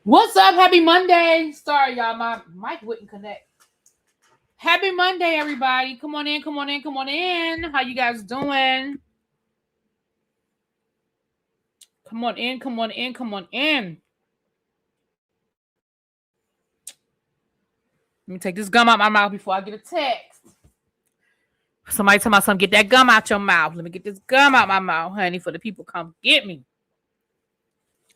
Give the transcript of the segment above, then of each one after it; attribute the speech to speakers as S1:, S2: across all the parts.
S1: What's up? Happy Monday. Sorry, y'all. My mic wouldn't connect. Happy Monday, everybody. Come on in, come on in, come on in. How you guys doing? Come on in, come on in, come on in. Let me take this gum out my mouth before I get a text. Somebody tell my son, get that gum out your mouth. Let me get this gum out my mouth, honey, for the people come get me.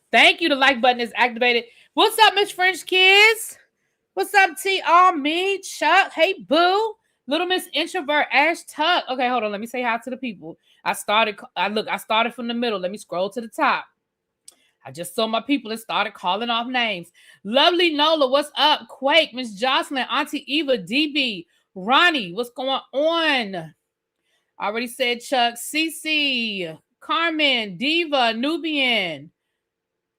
S1: Thank you. The like button is activated. What's up, Miss French Kids? What's up, T? All me, Chuck. Hey, Boo. Little Miss Introvert, Ash Tuck. Okay, hold on. Let me say hi to the people. I started from the middle. Let me scroll to the top. I just saw my people and started calling off names. Lovely Nola, what's up? Quake, Miss Jocelyn, Auntie Eva, DB, Ronnie, what's going on? I already said Chuck, CC, Carmen, Diva, Nubian.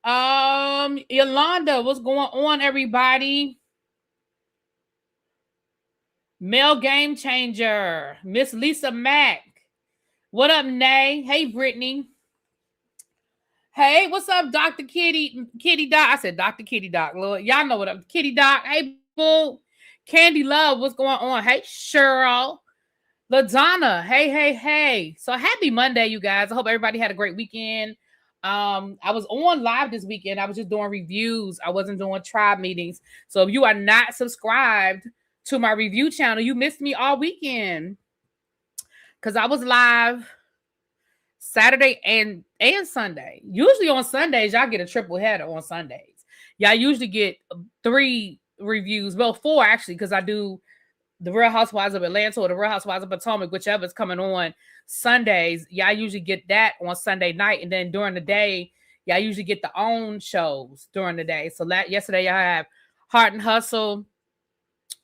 S1: Yolanda, what's going on, everybody? Male Game Changer, Miss Lisa Mack. What up, Nay? Hey, Brittany. Hey, what's up, Dr. Kitty Doc? I said Dr. Kitty Doc, Lord. Y'all know what up, Kitty Doc. Hey, boo. Candy Love, what's going on? Hey, Cheryl. LaDonna, hey. So happy Monday, you guys. I hope everybody had a great weekend. I was on live this weekend. I was just doing reviews. I wasn't doing tribe meetings. So if you are not subscribed to my review channel, you missed me all weekend. Because I was live Saturday and Sunday. Usually on Sundays, y'all get a triple header on Sundays. Y'all usually get 3 reviews. Well, 4 actually, because I do the Real Housewives of Atlanta or the Real Housewives of Potomac, whichever's coming on Sundays. Y'all usually get that on Sunday night. And then during the day, y'all usually get the own shows during the day. So yesterday, y'all have Heart and Hustle,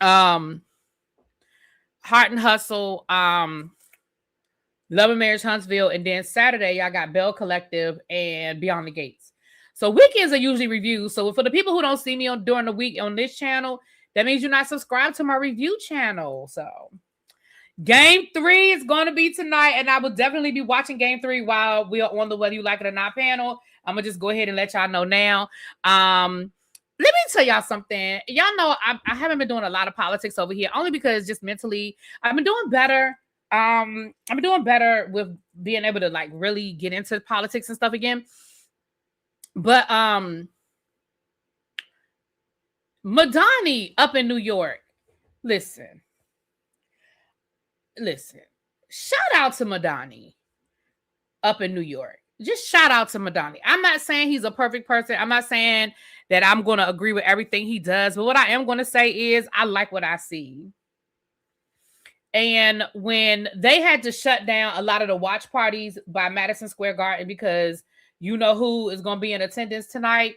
S1: Love and Marriage Huntsville, and then Saturday y'all got Bell Collective and Beyond the Gates. So weekends are usually reviews. So for the people who don't see me during the week on this channel, that means you're not subscribed to my review channel. So Game 3 is going to be tonight, and I will definitely be watching Game 3 while we are on the Whether You Like It or Not panel. I'm gonna just go ahead and let y'all know now. Let me tell y'all something. Y'all know I haven't been doing a lot of politics over here, only because just mentally I've been doing better. I've been doing better with being able to like really get into politics and stuff again. But Madani up in New York. Listen. Shout out to Madani up in New York. Just shout out to Madani. I'm not saying he's a perfect person. I'm not saying that I'm going to agree with everything he does. But what I am going to say is I like what I see. And when they had to shut down a lot of the watch parties by Madison Square Garden because you know who is going to be in attendance tonight,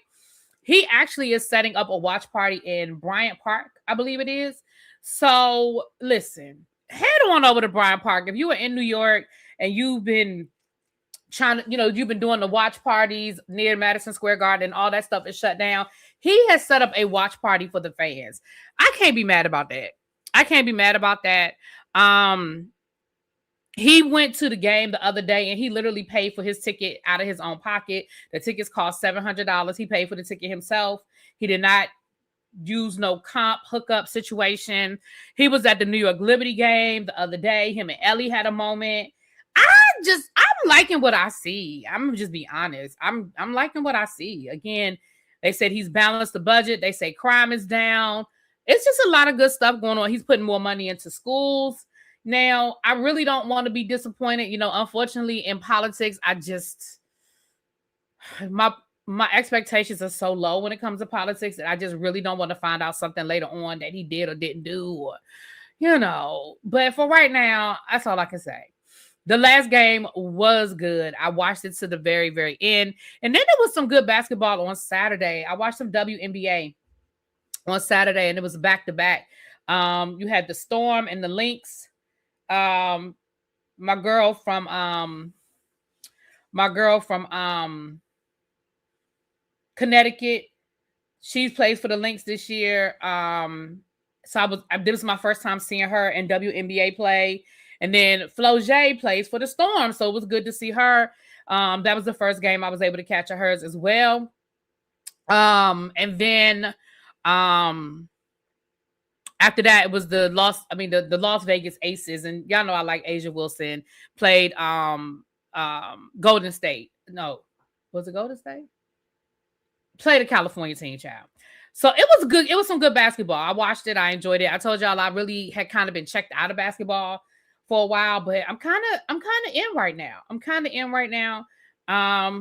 S1: he actually is setting up a watch party in Bryant Park, I believe it is. So listen, head on over to Bryant Park. If you are in New York and you've been you've been doing the watch parties near Madison Square Garden and all that stuff is shut down, he has set up a watch party for the fans. I can't be mad about that. He went to the game the other day and he literally paid for his ticket out of his own pocket. The tickets cost $700. He paid for the ticket himself. He did not use no comp hookup situation. He was at the New York Liberty game the other day. Him and Ellie had a moment. I'm liking what I see. I'm gonna just be honest. I'm liking what I see. Again, they said he's balanced the budget. They say crime is down. It's just a lot of good stuff going on. He's putting more money into schools. Now, I really don't want to be disappointed. Unfortunately, in politics, my expectations are so low when it comes to politics that I just really don't want to find out something later on that he did or didn't do. But for right now, that's all I can say. The last game was good. I watched it to the very, very end. And then there was some good basketball on Saturday. I watched some WNBA on Saturday, and it was back-to-back. You had the Storm and the Lynx. My girl from Connecticut, she plays for the Lynx this year. So this was my first time seeing her in WNBA play. And then Flau'jae plays for the Storm, so it was good to see her. That was the first game I was able to catch of hers as well. And then after that, it was the Las Vegas Aces, and y'all know I like Asia Wilson. Played Golden State. No, was it Golden State? Played a California team, child. So it was good. It was some good basketball. I watched it. I enjoyed it. I told y'all I really had kind of been checked out of basketball for a while, but I'm kind of in right now.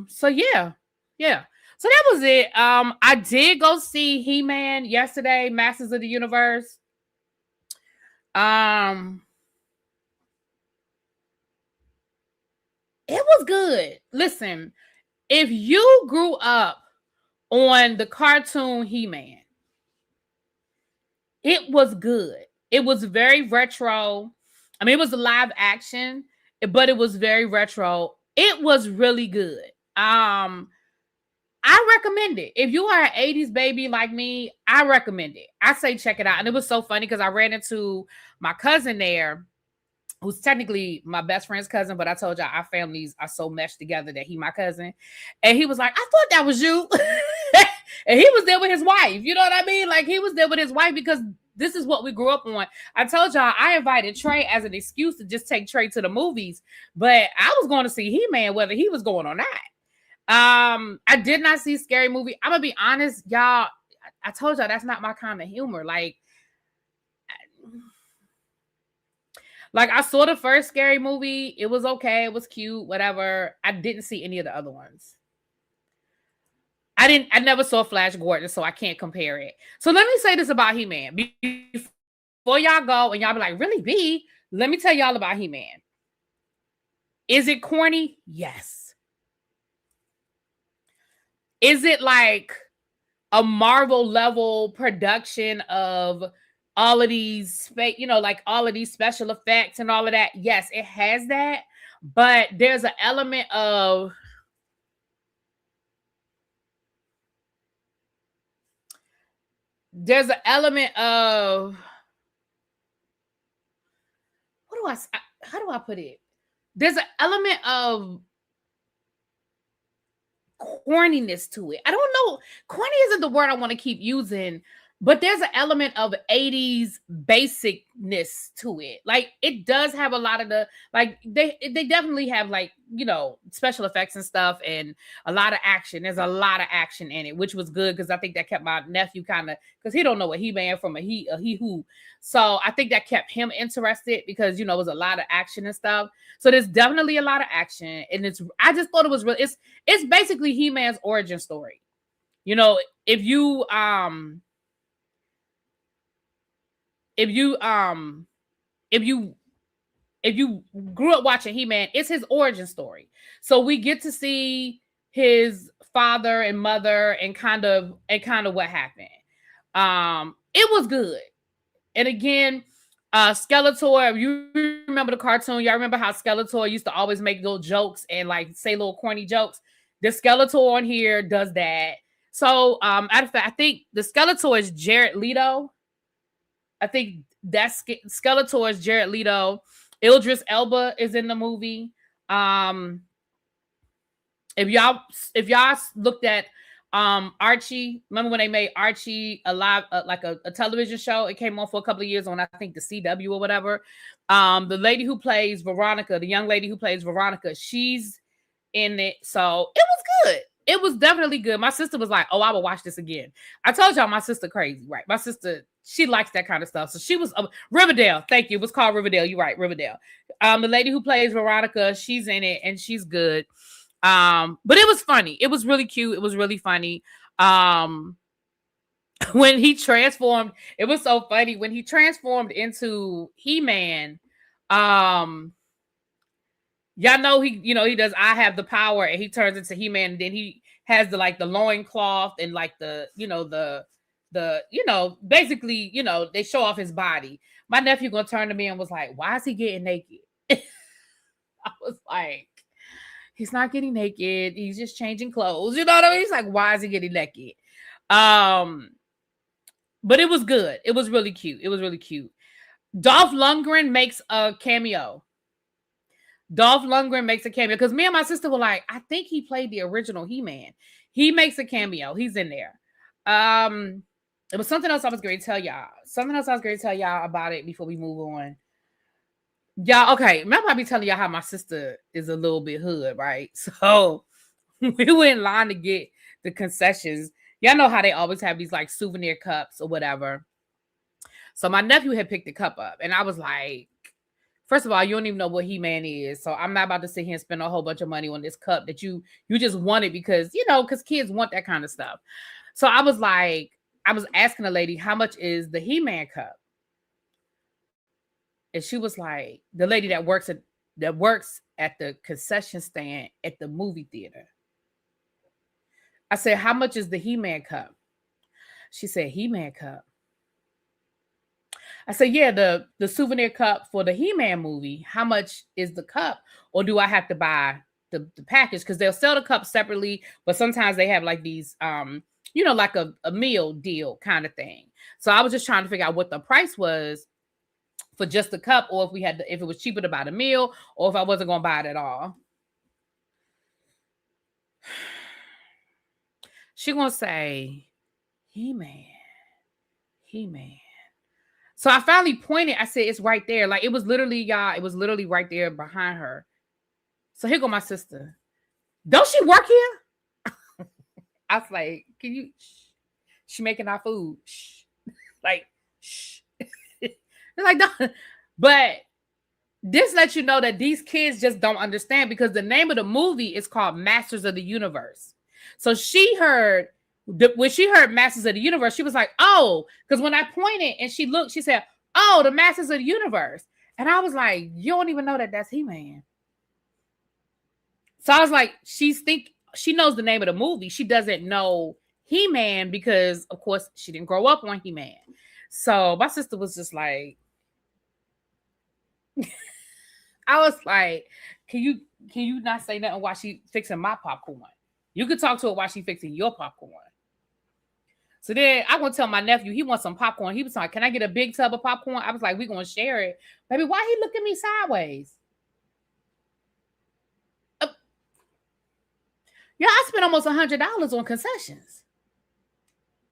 S1: So yeah. So that was it. I did go see He-Man yesterday, Masters of the Universe. It was good. Listen, if you grew up on the cartoon He-Man, it was good. It was very retro. I mean, it was a live action, but it was very retro. It was really good. I recommend it. If you are an 80s baby like me, I recommend it. I say check it out. And it was so funny because I ran into my cousin there, who's technically my best friend's cousin, but I told y'all our families are so meshed together that he my cousin. And he was like, I thought that was you. And he was there with his wife. You know what I mean? Like, he was there with his wife because this is what we grew up on. I told y'all I invited Trey as an excuse to just take Trey to the movies, but I was going to see He-Man whether he was going or not. I did not see Scary Movie. I'm gonna be honest, y'all. I told y'all that's not my kind of humor. Like I saw the first Scary Movie. It was okay. It was cute. Whatever. I didn't see any of the other ones. I never saw Flash Gordon, so I can't compare it. So let me say this about He-Man before y'all go and y'all be like, really, B? Let me tell y'all about He-Man. Is it corny? Yes. Is it like a Marvel level production of all of these, like all of these special effects and all of that? Yes, it has that. But there's an element of how do I put it? There's an element of corniness to it. I don't know. Corny isn't the word I want to keep using, but there's an element of 80s basicness to it. Like, it does have a lot of the, like, they definitely have, like, special effects and stuff and a lot of action. There's a lot of action in it, which was good because I think that kept my nephew kind of, because he don't know what He-Man from a he who. So I think that kept him interested because, it was a lot of action and stuff. So there's definitely a lot of action. And I just thought it was really, it's basically He-Man's origin story. If you grew up watching He-Man, it's his origin story. So we get to see his father and mother and kind of what happened. It was good. And again, Skeletor, you remember the cartoon, y'all remember how Skeletor used to always make little jokes and like say little corny jokes? The Skeletor on here does that. So I think the Skeletor is Jared Leto. I think that's Skeletor is Jared Leto. Idris Elba is in the movie. If y'all looked at Archie, remember when they made Archie a live like a television show? It came on for a couple of years on, I think, the CW or whatever. The lady who plays Veronica, the young lady who plays Veronica, she's in it. So it was good. It was definitely good. My sister was like, oh, I will watch this again. I told y'all my sister crazy, right? My sister, she likes that kind of stuff. So she was Riverdale. Thank you. It was called Riverdale. You're right, Riverdale. The lady who plays Veronica, she's in it and she's good. But it was funny. It was really cute. It was really funny. When he transformed, it was so funny. When he transformed into He-Man, y'all know he does I have the power and he turns into He-Man and then he has the loincloth and like basically, they show off his body. My nephew gonna turn to me and was like, why is he getting naked? I was like, he's not getting naked. He's just changing clothes. You know what I mean? He's like, why is he getting naked? But it was good. It was really cute. Dolph Lundgren makes a cameo. Because me and my sister were like, I think he played the original He-Man. He makes a cameo. He's in there. It was something else I was going to tell y'all. Something else I was going to tell y'all about it before we move on. Y'all, okay. Remember I be telling y'all how my sister is a little bit hood, right? So we went in line to get the concessions. Y'all know how they always have these like souvenir cups or whatever. So my nephew had picked the cup up, and I was like, first of all, you don't even know what He-Man is. So I'm not about to sit here and spend a whole bunch of money on this cup that you just wanted because, because kids want that kind of stuff. So I was like, I was asking the lady, how much is the He-Man cup? And she was like, the lady that works at the concession stand at the movie theater. I said, how much is the He-Man cup? She said, He-Man cup. I said, yeah, the souvenir cup for the He-Man movie. How much is the cup? Or do I have to buy the package? Because they'll sell the cup separately, but sometimes they have like these like a meal deal kind of thing. So I was just trying to figure out what the price was for just the cup, or if it was cheaper to buy the meal, or if I wasn't gonna buy it at all. She gonna say, He-Man. So I finally pointed. I said, it's right there. Like, it was literally, y'all, it was literally right there behind her. So here go my sister. Don't she work here? I was like, can you? Shh. She making our food. Shh. Like, shh. Like, don't. But this lets you know that these kids just don't understand, because the name of the movie is called Masters of the Universe. So she heard, when she heard Masters of the Universe, she was like, oh, because when I pointed and she looked, she said, oh, the Masters of the Universe. And I was like, you don't even know that that's He-Man. So I was like, she knows the name of the movie. She doesn't know He-Man because, of course, she didn't grow up on He-Man. So my sister was just like, I was like, can you not say nothing while she fixing my popcorn? You could talk to her while she fixing your popcorn. So then I gonna tell my nephew he wants some popcorn. He was like, can I get a big tub of popcorn? I was like, we gonna share it. Baby, why he looking at me sideways? Yeah, I spent almost $100 on concessions.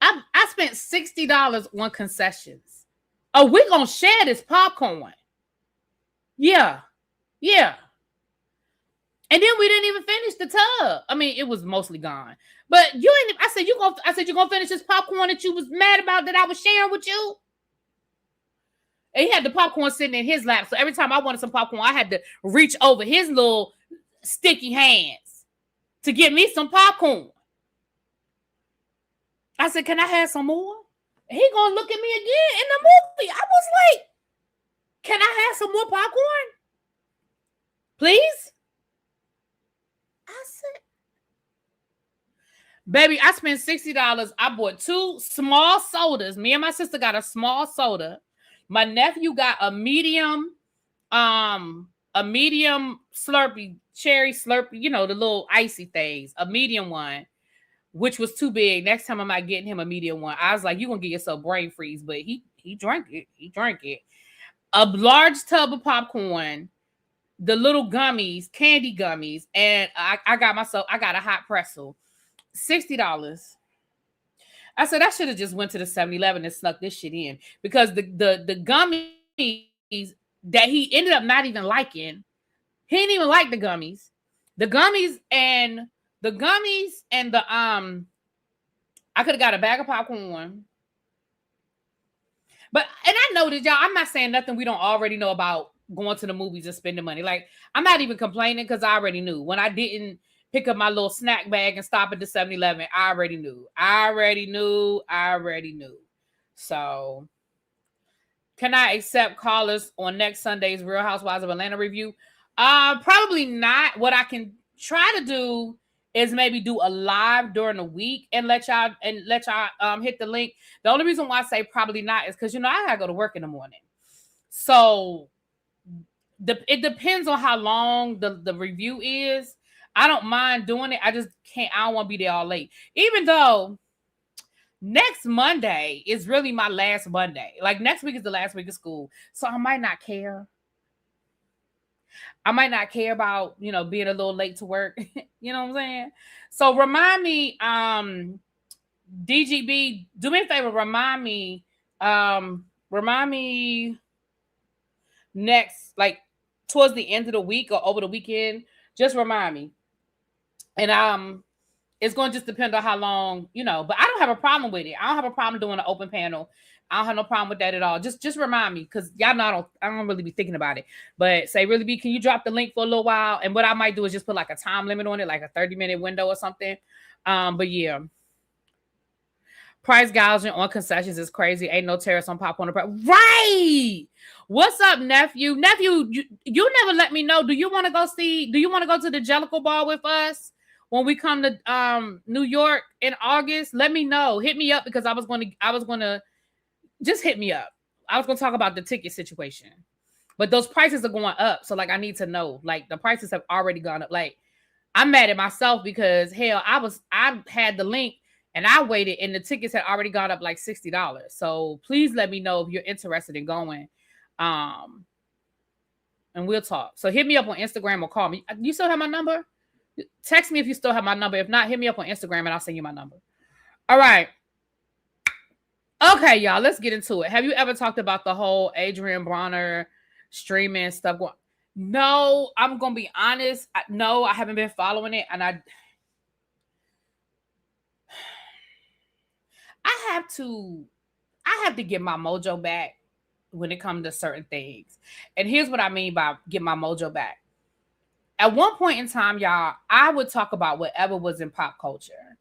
S1: I spent $60 on concessions. Oh, we gonna share this popcorn. Yeah. And then we didn't even finish the tub. I mean, it was mostly gone. But you ain't. I said you're gonna finish this popcorn that you was mad about that I was sharing with you. And he had the popcorn sitting in his lap. So every time I wanted some popcorn, I had to reach over his little sticky hands to get me some popcorn. I said, can I have some more? And he gonna look at me again in the movie. I was like, can I have some more popcorn? Please? I said, baby, I spent $60. I bought 2 small sodas. Me and my sister got a small soda. My nephew got a medium Slurpee, cherry Slurpee, the little icy things, a medium one, which was too big. Next time I might get him a medium one. I was like, you're gonna get yourself brain freeze, but he drank it. He drank it. A large tub of popcorn, the little gummies, candy gummies, and I got a hot pretzel. $60. I said I should have just went to the 7-Eleven and snuck this shit in, because the gummies that he ended up not even liking, he didn't even like the gummies. The gummies and the I could have got a bag of popcorn. But, and I know that, y'all, I'm not saying nothing we don't already know about going to the movies and spending money. Like, I'm not even complaining, because I already knew. When I didn't pick up my little snack bag and stop at the 7-Eleven, I already knew. So, can I accept callers on next Sunday's Real Housewives of Atlanta review? Probably not. What I can try to do is maybe do a live during the week and let y'all hit the link. The only reason why I say probably not is because, I gotta go to work in the morning. So it depends on how long the review is. I don't mind doing it. I just can't. I don't want to be there all late. Even though next Monday is really my last Monday. Like, next week is the last week of school. So I might not care. I might not care about, being a little late to work. You know what I'm saying? So remind me, DGB, do me a favor, remind me next, like towards the end of the week or over the weekend. Just remind me. And it's going to just depend on how long, but I don't have a problem with it. I don't have a problem doing an open panel. I don't have no problem with that at all. Just remind me, because y'all know I don't really be thinking about it. But say, Really B, can you drop the link for a little while? And what I might do is just put like a time limit on it, like a 30-minute window or something. But yeah. Price gouging on concessions is crazy. Ain't no tariffs on popcorn. Right. What's up, nephew? Nephew, you never let me know. Do you want to go to the Jellicle Ball with us when we come to New York in August? Let me know. Hit me up, because I was gonna just hit me up. I was gonna talk about the ticket situation. But those prices are going up. So like I need to know. Like the prices have already gone up. Like I'm mad at myself because hell, I had the link and I waited, and the tickets had already gone up like $60. So please let me know if you're interested in going. And we'll talk. So hit me up on Instagram or call me. You still have my number? Text me if you still have my number. If not, hit me up on Instagram and I'll send you my number. All right. Okay, y'all, let's get into it. Have you ever talked about the whole Adrian Bronner streaming stuff going? No, I'm going to be honest. No, I haven't been following it. And I have to get my mojo back when it comes to certain things. And here's what I mean by get my mojo back. At one point in time, y'all, I would talk about whatever was in pop culture.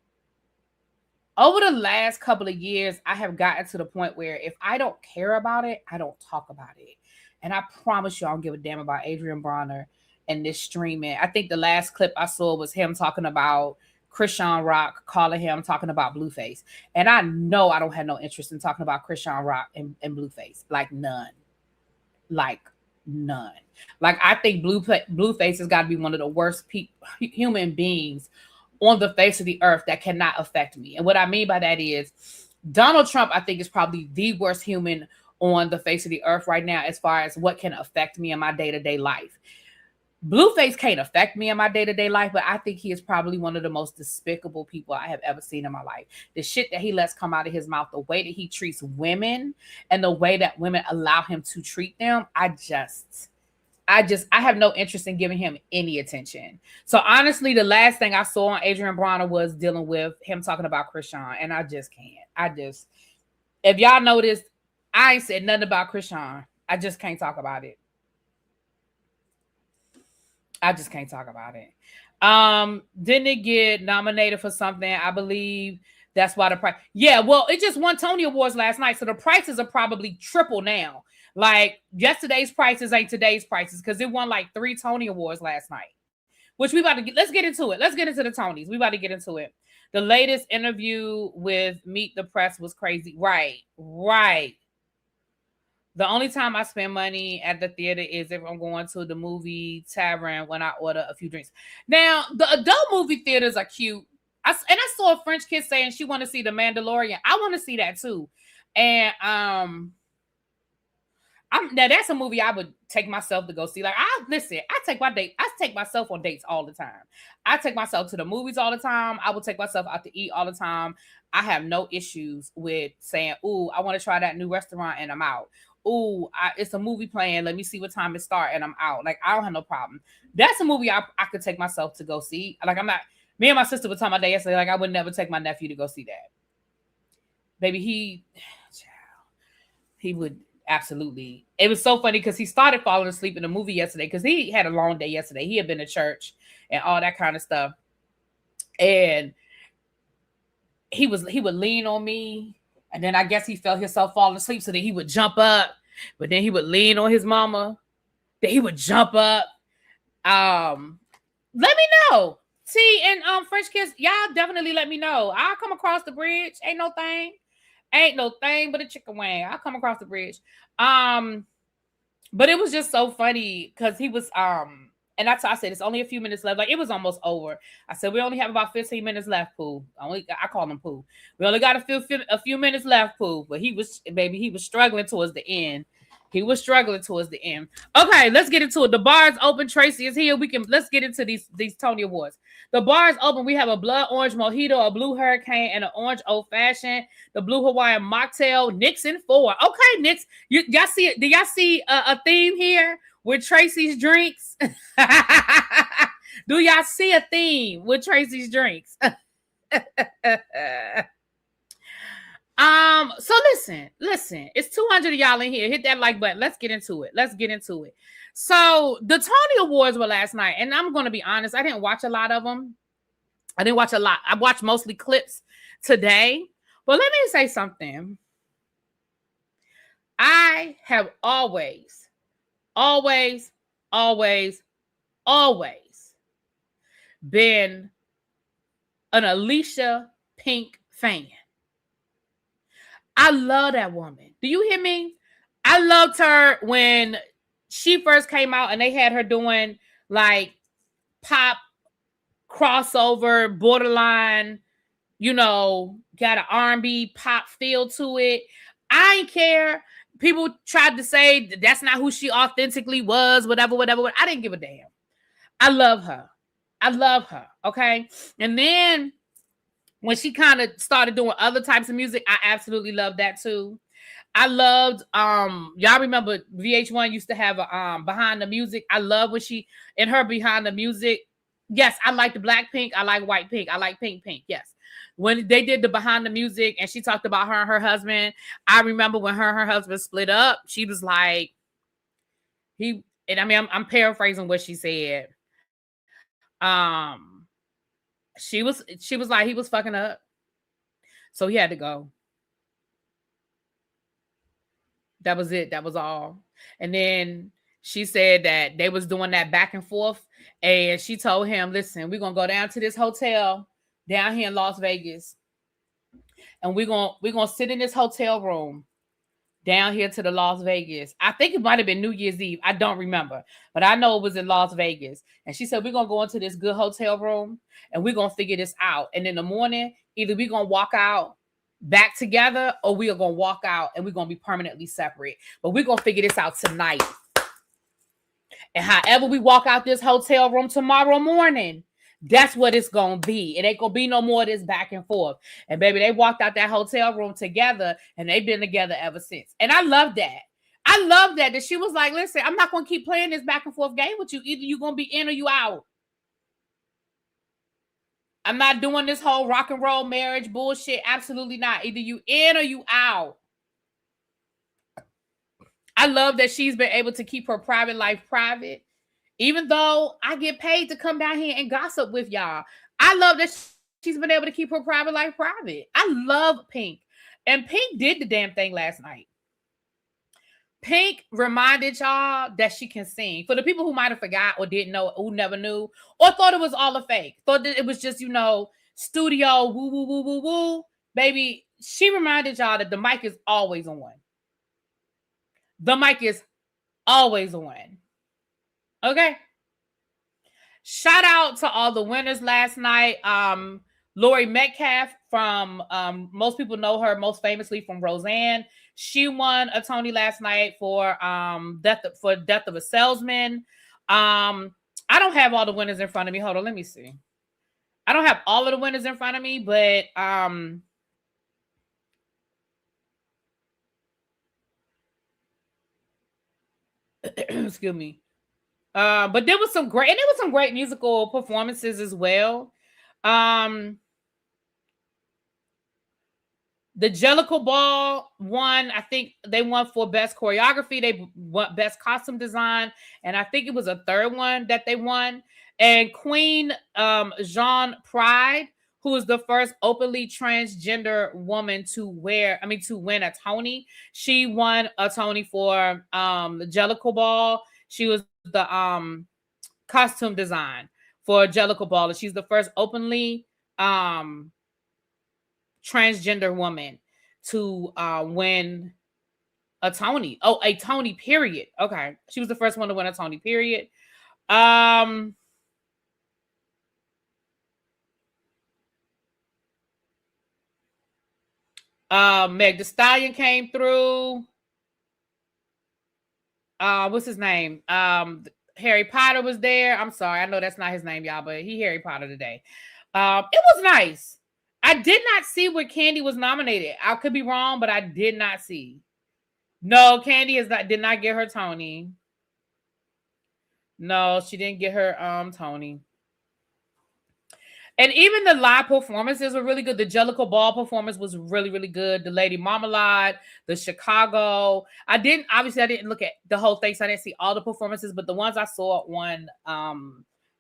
S1: Over the last couple of years, I have gotten to the point where if I don't care about it, I don't talk about it. And I promise you, I don't give a damn about Adrian Bronner and this streaming. I think the last clip I saw was him talking about Chrisean Rock, calling him, talking about Blueface. And I know I don't have no interest in talking about Chrisean Rock and Blueface. Like none. Like I think Blueface has got to be one of the worst human beings on the face of the earth that cannot affect me. And what I mean by that is Donald Trump, I think, is probably the worst human on the face of the earth right now as far as what can affect me in my day-to-day life. Blueface can't affect me in my day-to-day life, but I think he is probably one of the most despicable people I have ever seen in my life. The shit that he lets come out of his mouth, the way that he treats women, and the way that women allow him to treat them, I have no interest in giving him any attention. So honestly, the last thing I saw on Adrian Bronner was dealing with him talking about Chrisean, and I just can't. If y'all noticed, I ain't said nothing about Chrisean. I just can't talk about it. Didn't it get nominated for something? I believe that's why the price. Yeah, well, it just won Tony Awards last night, so the prices are probably triple now. Like yesterday's prices ain't today's prices because it won like 3 Tony Awards last night. Which let's get into it. Let's get into the Tonys. We about to get into it. The latest interview with Meet the Press was crazy. Right. The only time I spend money at the theater is if I'm going to the movie tavern when I order a few drinks. Now, the adult movie theaters are cute. I saw a French kid saying she want to see The Mandalorian. I want to see that too. And now that's a movie I would take myself to go see. Like I take myself on dates all the time. I take myself to the movies all the time. I will take myself out to eat all the time. I have no issues with saying, "Ooh, I want to try that new restaurant," and I'm out. "Ooh, it's a movie playing. Let me see what time it starts," and I'm out. Like I don't have no problem. That's a movie I could take myself to go see. Like I'm not. Me and my sister were talking about that yesterday. Like I would never take my nephew to go see that. Baby, he would. Absolutely. It was so funny because he started falling asleep in the movie yesterday because he had a long day yesterday. He had been to church and all that kind of stuff. And he would lean on me. And then I guess he felt himself falling asleep. So then he would jump up. But then he would lean on his mama. Then he would jump up. Let me know. See, and French kids, y'all definitely let me know. I'll come across the bridge. Ain't no thing but a chicken wing. I'll come across the bridge. But it was just so funny because he was and I said it's only a few minutes left. Like it was almost over. I said we only have about 15 minutes left, Pooh. I call him Pooh. We only got a few minutes left, Pooh. But he was struggling towards the end. He was struggling towards the end. Okay, let's get into it. The bar is open. Tracy is here. Let's get into these Tony Awards. The bar is open. We have a blood orange mojito, a blue hurricane, and an orange old fashioned. The blue Hawaiian mocktail. Nixon 4. Okay, Nix. Y'all see it? Do y'all see a theme here with Tracy's drinks? Do y'all see a theme with Tracy's drinks? So listen. It's 200 of y'all in here. Hit that like button. Let's get into it. So the Tony Awards were last night, and I'm going to be honest. I didn't watch a lot of them. I watched mostly clips today. But let me say something. I have always been an Alicia Pink fan. I love that woman. Do you hear me? I loved her when she first came out and they had her doing like pop crossover, borderline, got an R&B pop feel to it. I ain't care. People tried to say that's not who she authentically was, whatever. I didn't give a damn. I love her. Okay. And then when she kind of started doing other types of music, I absolutely loved that too. I loved, y'all remember VH1 used to have a Behind the Music. I love when she, in her Behind the Music. Yes, I like the black pink. I like white pink. I like pink. Yes. When they did the Behind the Music and she talked about her and her husband, I remember when her and her husband split up, she was like, I'm paraphrasing what she said. She was like, he was fucking up. So he had to go. That was it. That was all. And then she said that they was doing that back and forth. And she told him, listen, we're going to go down to this hotel down here in Las Vegas. And we're going to sit in this hotel room down here to the Las Vegas. I think it might have been New Year's Eve. I don't remember. But I know it was in Las Vegas. And she said, we're going to go into this good hotel room and we're going to figure this out. And in the morning, either we're going to walk out back together or we are going to walk out and we're going to be permanently separate. But we're going to figure this out tonight. And however we walk out this hotel room tomorrow morning, that's what it's going to be. It ain't going to be no more of this back and forth. And baby, they walked out that hotel room together and they've been together ever since. And I love that. I love that she was like, listen, I'm not going to keep playing this back and forth game with you. Either you're going to be in or you out. I'm not doing this whole rock and roll marriage bullshit. Absolutely not. Either you in or you out. I love that she's been able to keep her private life private. Even though I get paid to come down here and gossip with y'all. I love that she's been able to keep her private life private. I love Pink. And Pink did the damn thing last night. Pink reminded y'all that she can sing. For the people who might have forgot or didn't know, who never knew, or thought it was all a fake, thought that it was just, studio, woo, woo, woo, woo, woo. Baby, she reminded y'all that the mic is always on. The mic is always on. Okay? Shout out to all the winners last night. Lori Metcalf from, most people know her most famously from Roseanne. She won a Tony last night for Death of a Salesman. I don't have all the winners in front of me. Hold on, let me see. I don't have all of the winners in front of me, but excuse me. But there was some great musical performances as well. The Jellicle Ball won. I think they won for best choreography. They won best costume design. And I think it was a third one that they won. And Queen Jean Pride, who is the first openly transgender woman to win a Tony. She won a Tony for the Jellicle Ball. She was the costume design for Jellicle Ball. And she's the first openly transgender woman to win a Tony. Oh, a Tony, period. Okay. She was the first one to win a Tony, period. Meg Thee Stallion came through. what's his name? Harry Potter was there. I'm sorry, I know that's not his name, y'all, but he Harry Potter today. It was nice. I did not see where Candy was nominated. I could be wrong, but I did not see. No, Candy did not get her Tony. No, she didn't get her Tony. And even the live performances were really good. The Jellicle Ball performance was really, really good. The Lady Marmalade, the Chicago. I didn't look at the whole thing, so I didn't see all the performances, but the ones I saw on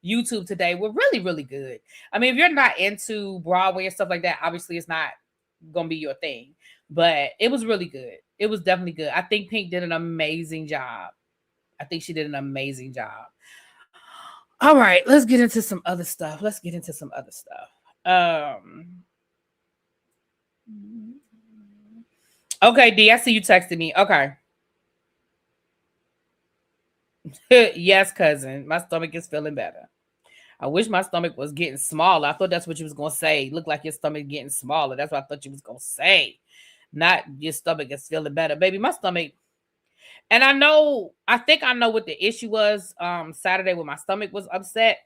S1: YouTube today were really, really good. I mean, if you're not into Broadway and stuff like that, obviously it's not gonna be your thing. But it was really good. It was definitely good. I think Pink did an amazing job. I think she did an amazing job. All right, let's get into some other stuff. Okay, D, I see you texted me. Okay. Yes, cousin. My stomach is feeling better. I wish my stomach was getting smaller. I thought that's what you was going to say. Look like your stomach getting smaller. That's what I thought you was going to say. Not your stomach is feeling better. Baby, my stomach. And I think I know what the issue was Saturday when my stomach was upset.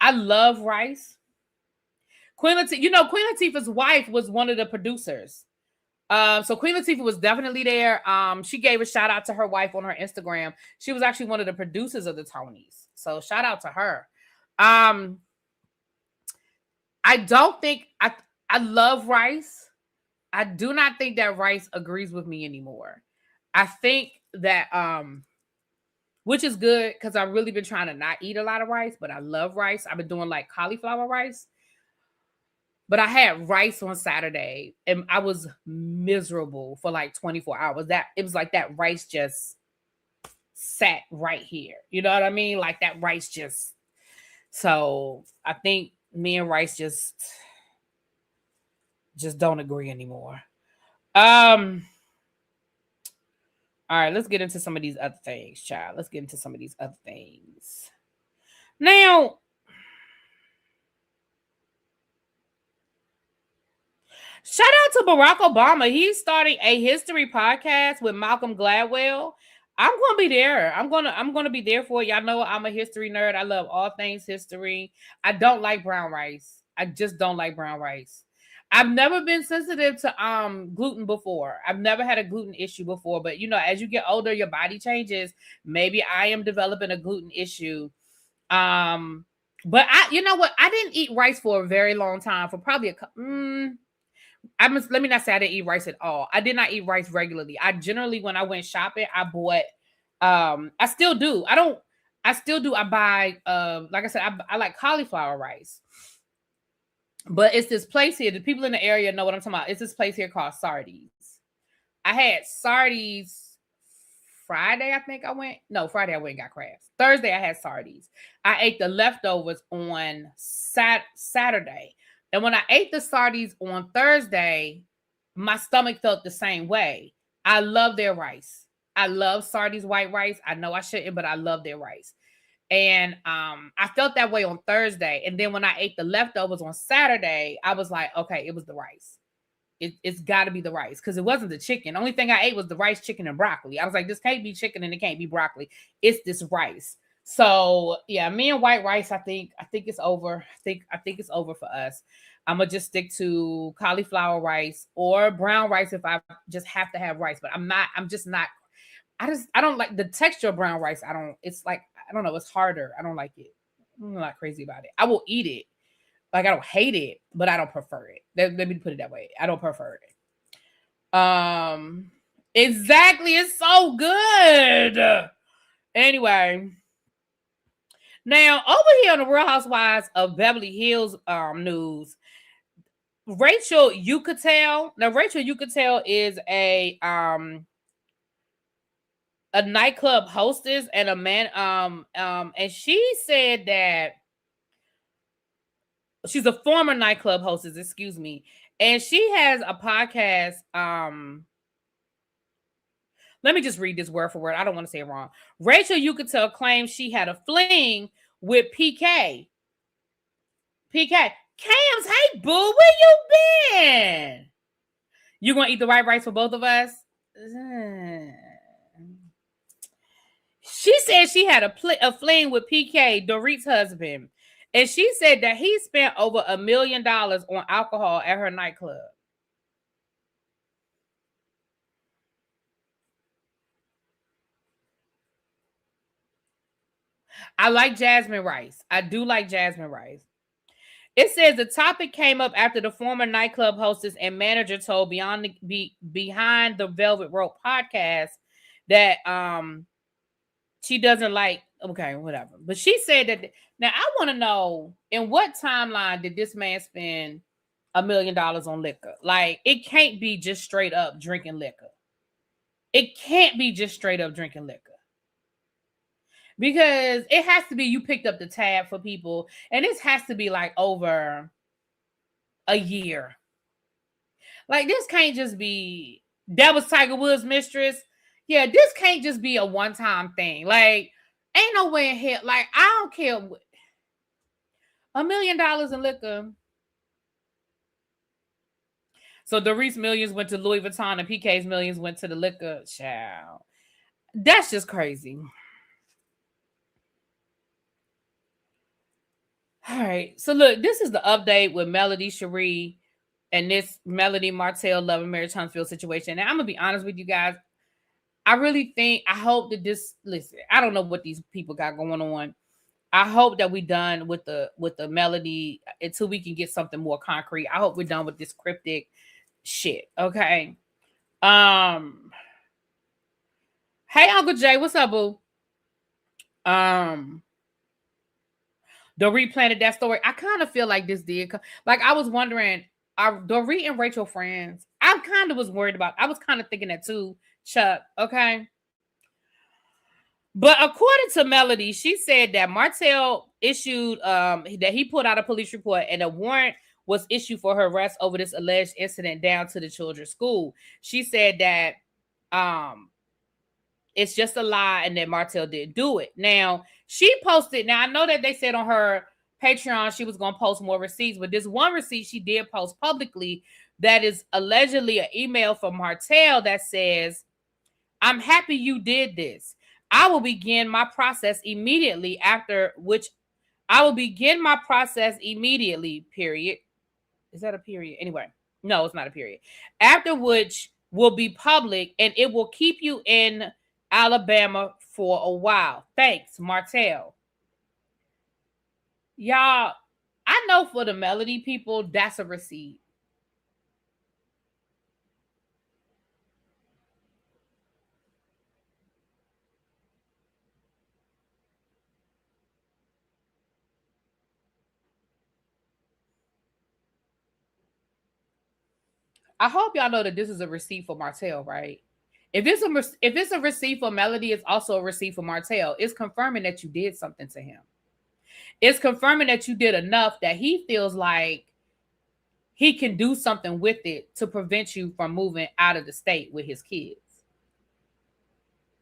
S1: I love rice. Queen Latifah's wife was one of the producers. So Queen Latifah was definitely there. She gave a shout out to her wife on her Instagram. She was actually one of the producers of the Tonys. So shout out to her. I don't think I love rice. I do not think that rice agrees with me anymore. I think that which is good because I've really been trying to not eat a lot of rice, but I love rice. I've been doing like cauliflower rice. But I had rice on Saturday and I was miserable for like 24 hours. It was like that rice just sat right here. You know what I mean? Like that rice just. So I think me and rice just don't agree anymore. All right, let's get into some of these other things, child. Let's get into some of these other things. Now, shout out to Barack Obama. He's starting a history podcast with Malcolm Gladwell. I'm gonna be there. I'm gonna be there for it. Y'all know I'm a history nerd. I love all things history. I don't like brown rice. I just don't like brown rice. I've never been sensitive to gluten before. I've never had a gluten issue before, but as you get older, your body changes. Maybe I am developing a gluten issue. But you know what? I didn't eat rice for a very long time, for probably let me not say I didn't eat rice at all. I did not eat rice regularly. I generally, when I went shopping, I bought I still do. I buy like I said, I like cauliflower rice. But it's this place here. The people in the area know what I'm talking about. It's this place here called Sardi's. I had Sardi's Friday, I think I went. No, Friday I went and got crabs. Thursday I had Sardi's. I ate the leftovers on Saturday. And when I ate the Sardi's on Thursday, my stomach felt the same way. I love their rice. I love Sardi's white rice. I know I shouldn't, but I love their rice. And I felt that way on Thursday. And then when I ate the leftovers on Saturday, I was like, okay, it was the rice. It's got to be the rice because it wasn't the chicken. The only thing I ate was the rice, chicken, and broccoli. I was like, this can't be chicken and it can't be broccoli. It's this rice. So yeah, me and white rice, I think it's over. I think it's over for us. I'm gonna just stick to cauliflower rice or brown rice if I just have to have rice. But I'm just not. I don't like the texture of brown rice. It's like, I don't know. It's harder. I don't like it. I'm not crazy about it. I will eat it. Like, I don't hate it, but I don't prefer it. Let me put it that way. I don't prefer it. Exactly. It's so good. Anyway. Now, over here on the Real Housewives of Beverly Hills news, Rachel Yucatel. Now, Rachel Yucatel is a nightclub hostess and a man. And she said that she's a former nightclub hostess, excuse me. And she has a podcast. Let me just read this word for word. I don't want to say it wrong. Rachel Yucatel claims she had a fling with PK. PK. Cams, hey, boo, where you been? You gonna eat the white rice for both of us? She said she had a fling with PK, Dorit's husband. And she said that he spent over $1 million on alcohol at her nightclub. I like Jasmine Rice. I do like Jasmine Rice. It says the topic came up after the former nightclub hostess and manager told Behind the Velvet Rope podcast that she doesn't like, okay, whatever. But she said that, now I want to know, in what timeline did this man spend $1 million on liquor? Like, it can't be just straight up drinking liquor. It can't be just straight up drinking liquor. Because it has to be you picked up the tab for people, and this has to be like over a year. Like, this can't just be, that was Tiger Woods' mistress. Yeah, this can't just be a one-time thing. Like, ain't no way in hell. Like, I don't care. $1 million in liquor. So Dorit's millions went to Louis Vuitton and PK's millions went to the liquor. Child. That's just crazy. All right. So look, this is the update with Melody Cherie and this Melody Martell Love and Marriage Huntsville situation. And I'm going to be honest with you guys. I really think, I hope that this, listen, I don't know what these people got going on. I hope that we're done with the Melody until we can get something more concrete. I hope we're done with this cryptic shit. Okay. Hey, Uncle Jay, what's up, boo? Dorit planted that story. I kind of feel like this did. Like, I was wondering, are Dorit and Rachel friends? I kind of was worried about, I was kind of thinking that too, Chuck. Okay. But according to Melody, she said that Martell issued, that he put out a police report and a warrant was issued for her arrest over this alleged incident down to the children's school. She said that it's just a lie and that Martell didn't do it. Now, she posted, now I know that they said on her Patreon she was going to post more receipts, but this one receipt she did post publicly that is allegedly an email from Martell that says, "I'm happy you did this. I will begin my process immediately, after which I will begin my process immediately, period." Is that a period? Anyway, no, it's not a period. After which will be public and it will keep you in Alabama for a while. Thanks, Martell. Y'all, I know for the Melody people, that's a receipt. I hope y'all know that this is a receipt for Martell, right? If it's a receipt for Melody, it's also a receipt for Martell. It's confirming that you did something to him. It's confirming that you did enough that he feels like he can do something with it to prevent you from moving out of the state with his kids.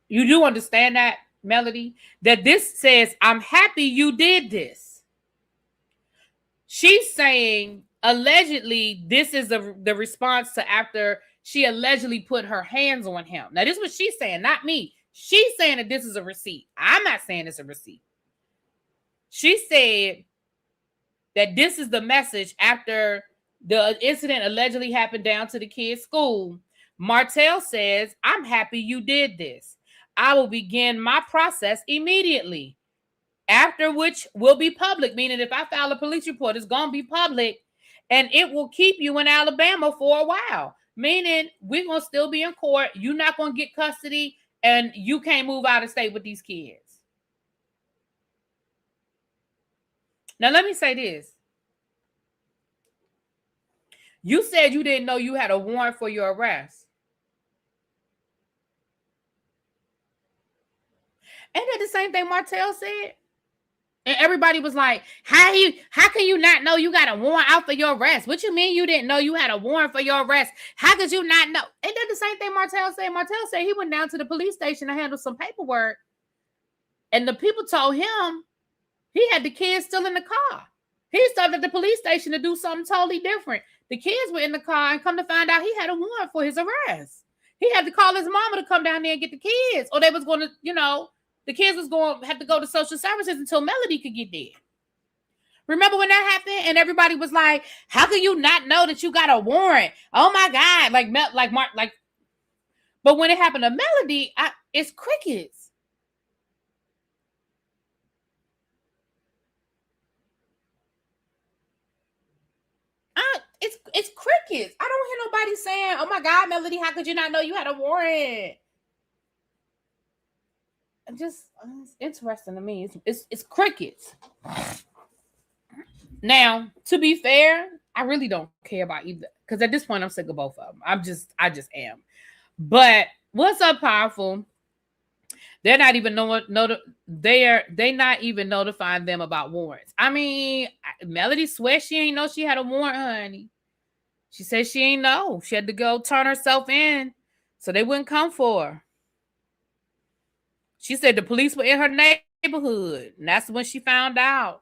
S1: You do understand that, Melody? That this says, "I'm happy you did this." She's saying, allegedly, this is the response to after she allegedly put her hands on him. Now, this is what she's saying, not me. She's saying that this is a receipt. I'm not saying it's a receipt. She said that this is the message after the incident allegedly happened down to the kids' school. Martell says, "I'm happy you did this. I will begin my process immediately, after which will be public," meaning if I file a police report, it's going to be public, "and it will keep you in Alabama for a while," meaning we're going to still be in court. You're not going to get custody, and you can't move out of state with these kids. Now, let me say this. You said you didn't know you had a warrant for your arrest. Ain't that the same thing Martell said? And everybody was like, how can you not know you got a warrant out for your arrest? What you mean you didn't know you had a warrant for your arrest? How could you not know? Ain't that the same thing Martell said? Martell said he went down to the police station to handle some paperwork. And the people told him he had the kids still in the car. He stopped at the police station to do something totally different. The kids were in the car, and come to find out he had a warrant for his arrest. He had to call his mama to come down there and get the kids, or they was going to, The kids was going to have to go to social services until Melody could get there. Remember when that happened? And everybody was like, how can you not know that you got a warrant? Oh my God. But when it happened to Melody, it's crickets. It's crickets. I don't hear nobody saying, oh my God, Melody, how could you not know you had a warrant? It's interesting to me. It's crickets. Now, to be fair, I really don't care about either. Because at this point, I'm sick of both of them. I just am. But what's up, Powerful? They're not even they're not even notifying them about warrants. I mean, Melody swears she ain't know she had a warrant, honey. She said she ain't know. She had to go turn herself in so they wouldn't come for her. She said the police were in her neighborhood, and that's when she found out.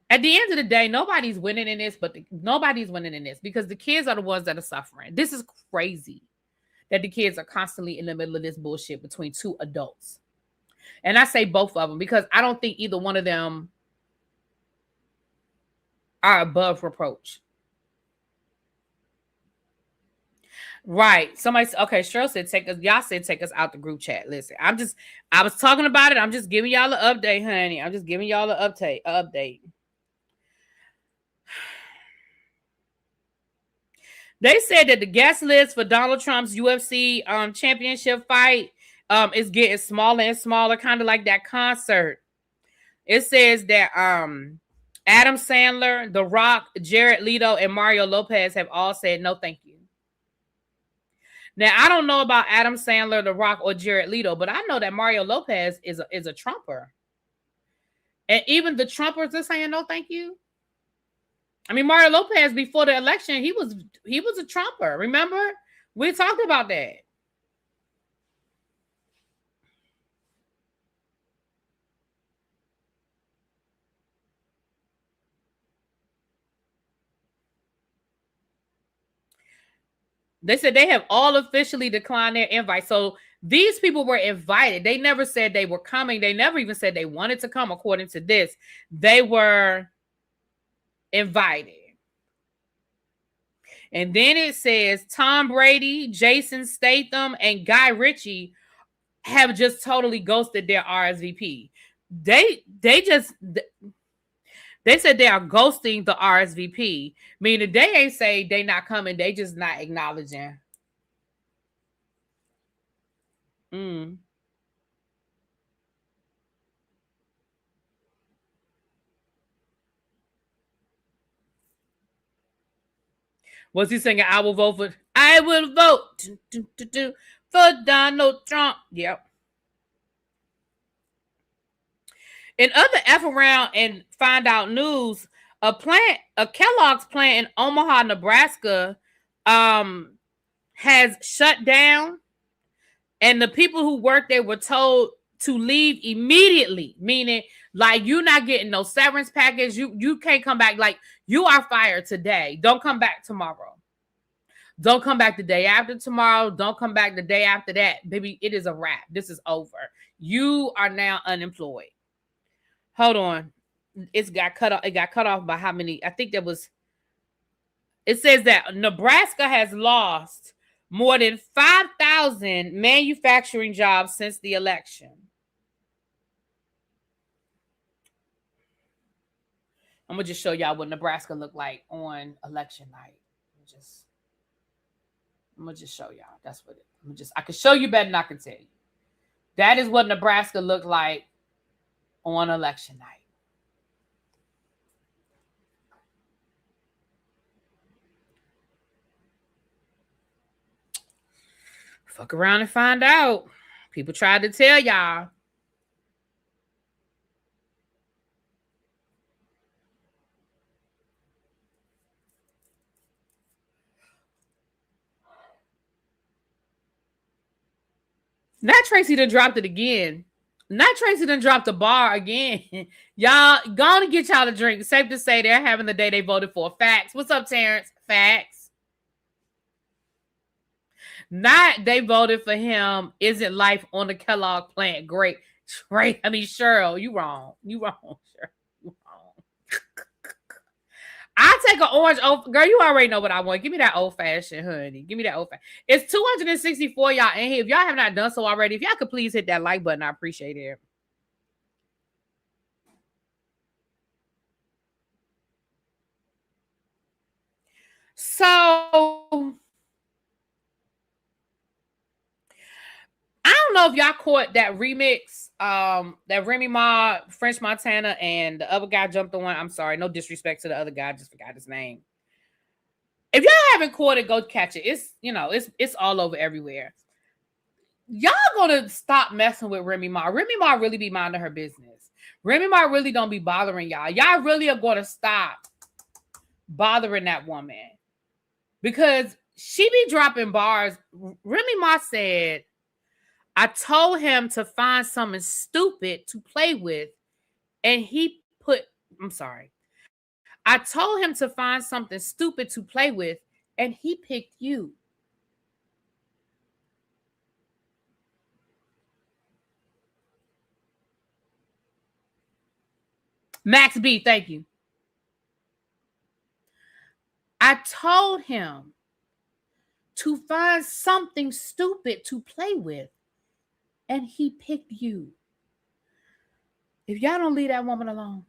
S1: At the end of the day, nobody's winning in this, nobody's winning in this because the kids are the ones that are suffering. This is crazy that the kids are constantly in the middle of this bullshit between two adults. And I say both of them because I don't think either one of them are above reproach. Right. Somebody said, okay, Cheryl said y'all said take us out the group chat. Listen, I was talking about it. I'm just giving y'all an update, honey. I'm just giving y'all an update. They said that the guest list for Donald Trump's UFC championship fight is getting smaller and smaller, kind of like that concert. It says that Adam Sandler, The Rock, Jared Leto, and Mario Lopez have all said no thank you. Now, I don't know about Adam Sandler, The Rock, or Jared Leto, but I know that Mario Lopez is a Trumper. And even the Trumpers are saying no thank you. I mean, Mario Lopez, before the election, he was a Trumper. Remember? We talked about that. They said they have all officially declined their invite. So these people were invited. They never said they were coming. They never even said they wanted to come, according to this. They were invited. And then it says Tom Brady, Jason Statham, and Guy Ritchie have just totally ghosted their RSVP. They said they are ghosting the RSVP, meaning they ain't say they not coming. They just not acknowledging. Was he singing, I will vote for Donald Trump? Yep. In other F around and find out news, a Kellogg's plant in Omaha, Nebraska, has shut down, and the people who work there were told to leave immediately, meaning like you're not getting no severance package. You can't come back. Like you are fired today. Don't come back tomorrow. Don't come back the day after tomorrow. Don't come back the day after that. Baby, it is a wrap. This is over. You are now unemployed. Hold on. It got cut off by how many? I think it says that Nebraska has lost more than 5,000 manufacturing jobs since the election. I'm going to just show y'all what Nebraska looked like on election night. I'm going to just show y'all. That's what I can show you better than I can tell you. That is what Nebraska looked like on election night. Fuck around and find out. People tried to tell y'all. Not Tracy done dropped it again. Not Tracy done dropped the bar again. Y'all, go to get y'all a drink. Safe to say they're having the day they voted for. Facts. What's up, Terrence? Facts. Not they voted for him. Isn't life on the Kellogg plant great? Right. I mean, Cheryl, you wrong. You wrong, Cheryl. You wrong. I take an orange. Girl, you already know what I want. Give me that old fashioned, honey. Give me that old fashioned. It's 264 y'all in here. If y'all have not done so already, if y'all could please hit that like button, I appreciate it. So I don't know if y'all caught that remix, that Remy Ma, French Montana, and the other guy jumped the one. I'm sorry, no disrespect to the other guy, I just forgot his name. If y'all haven't caught it, go catch it. It's it's all over everywhere. Y'all gonna stop messing with Remy Ma. Remy Ma really be minding her business. Remy Ma really don't be bothering y'all. Y'all really are gonna stop bothering that woman because she be dropping bars. Remy Ma said, I told him to find something stupid to play with, and he put, I'm sorry. I told him to find something stupid to play with, and he picked you. Max B, thank you. I told him to find something stupid to play with, and he picked you. If y'all don't leave that woman alone.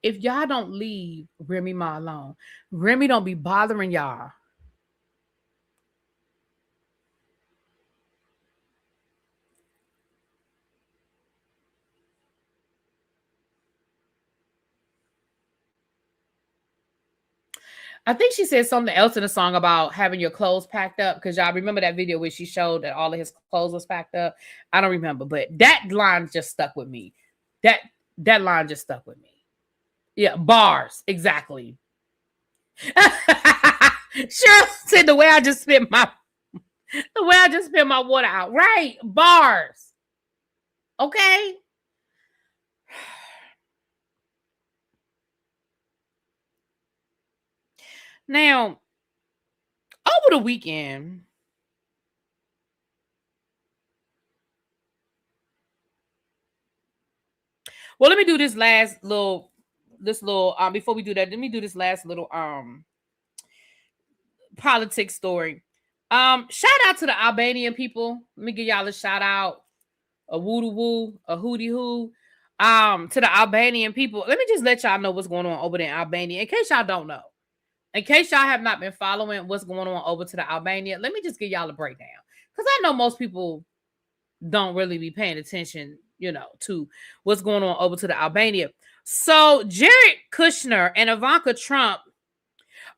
S1: If y'all don't leave Remy Ma alone, Remy don't be bothering y'all. I think she said something else in the song about having your clothes packed up because y'all remember that video where she showed that all of his clothes was packed up. I don't remember, but that line just stuck with me. That line just stuck with me. Yeah, bars exactly. Sure said the way I just spit my water out. Right, bars. Okay. Now, over the weekend, well, let me do this little before we do that, let me do this last little politics story. Shout out to the Albanian people. Let me give y'all a shout out, a woo woo, a hootie hoo. To the Albanian people. Let me just let y'all know what's going on over there in Albania. In case y'all don't know. In case y'all have not been following what's going on over to the Albania, let me just give y'all a breakdown. Because I know most people don't really be paying attention, to what's going on over to the Albania. So Jared Kushner and Ivanka Trump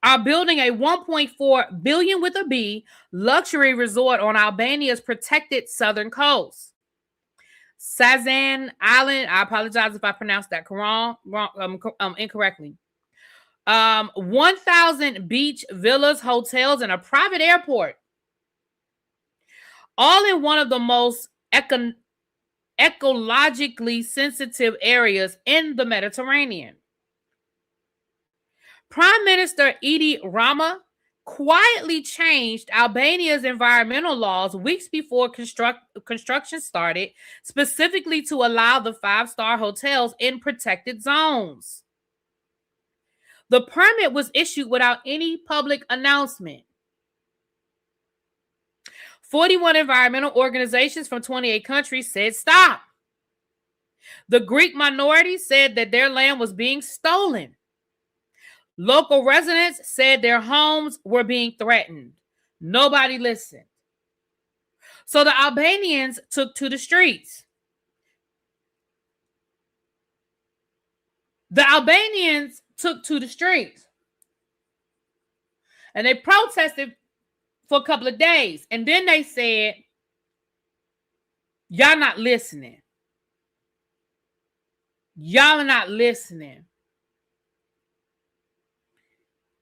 S1: are building a 1.4 billion with a B luxury resort on Albania's protected southern coast. Sazan Island. I apologize if I pronounced that incorrectly. 1,000 beach villas, hotels, and a private airport, all in one of the most ecologically sensitive areas in the Mediterranean. Prime Minister Edi Rama quietly changed Albania's environmental laws weeks before construction started, specifically to allow the 5-star hotels in protected zones. The permit was issued without any public announcement. 41 environmental organizations from 28 countries said stop. The Greek minority said that their land was being stolen. Local residents said their homes were being threatened. Nobody listened. So the Albanians took to the streets. And they protested for a couple of days. And then they said, y'all not listening. Y'all are not listening.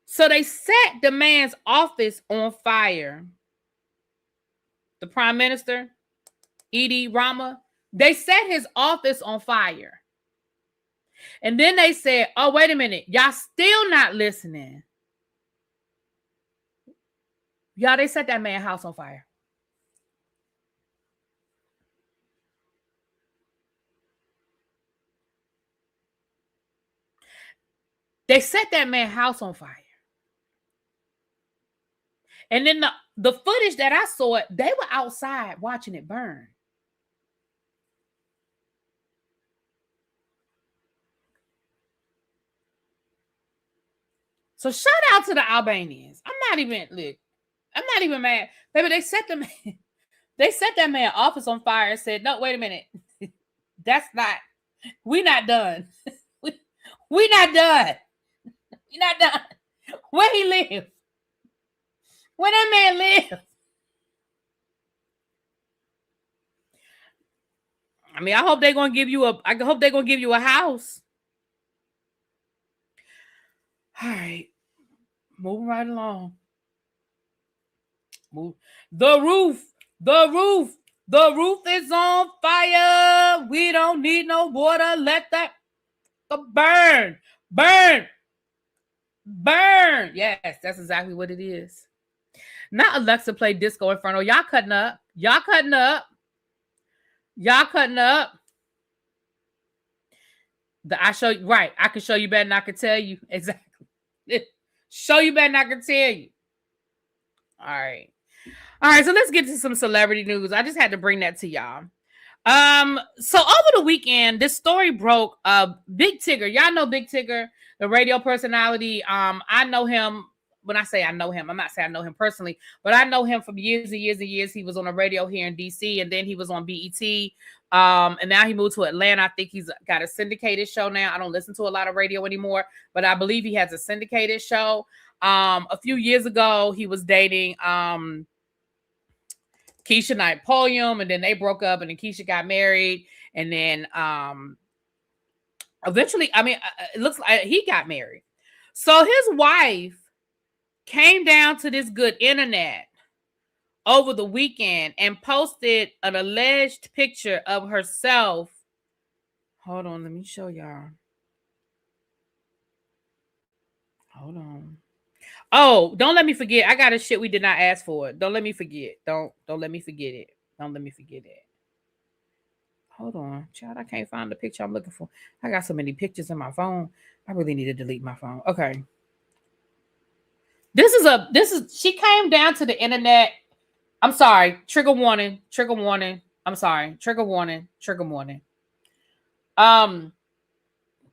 S1: So they set the man's office on fire. The prime minister, Edi Rama, they set his office on fire. And then they said, oh, wait a minute. Y'all still not listening. Y'all, they set that man's house on fire. They set that man's house on fire. And then the footage that I saw, they were outside watching it burn. So shout out to the Albanians. I'm not even mad. Baby, they set that man's office on fire and said, no, wait a minute. We not done. we not done. We not done. Where he live? Where that man live? I mean, I hope they're gonna give you a house. All right. Moving right along. The roof is on fire. We don't need no water. Let that burn. Yes, that's exactly what it is. Not Alexa play Disco Inferno. Y'all cutting up. I can show you better than I can tell you. Exactly. Show you better than I can tell you. All right, so let's get to some celebrity news. I just had to bring that to y'all. So over the weekend, this story broke. Big Tigger. Y'all know Big Tigger, the radio personality. I know him. When I say I know him, I'm not saying I know him personally, but I know him from years and years and years. He was on the radio here in DC, and then he was on BET. And now he moved to Atlanta. I think he's got a syndicated show now. I don't listen to a lot of radio anymore, but I believe he has a syndicated show. A few years ago, he was dating Keisha Knight Pulliam, and then they broke up, and then Keisha got married, and then eventually, it looks like he got married. So his wife came down to this good internet over the weekend and posted an alleged picture of herself. Hold on, let me show y'all. Hold on. Oh, don't let me forget. I got a shit we did not ask for. Don't let me forget. Don't let me forget it. Don't let me forget it. Hold on, child. I can't find the picture I'm looking for. I got so many pictures in my phone. I really need to delete my phone. Okay. She came down to the internet. I'm sorry. Trigger warning. I'm sorry. Trigger warning.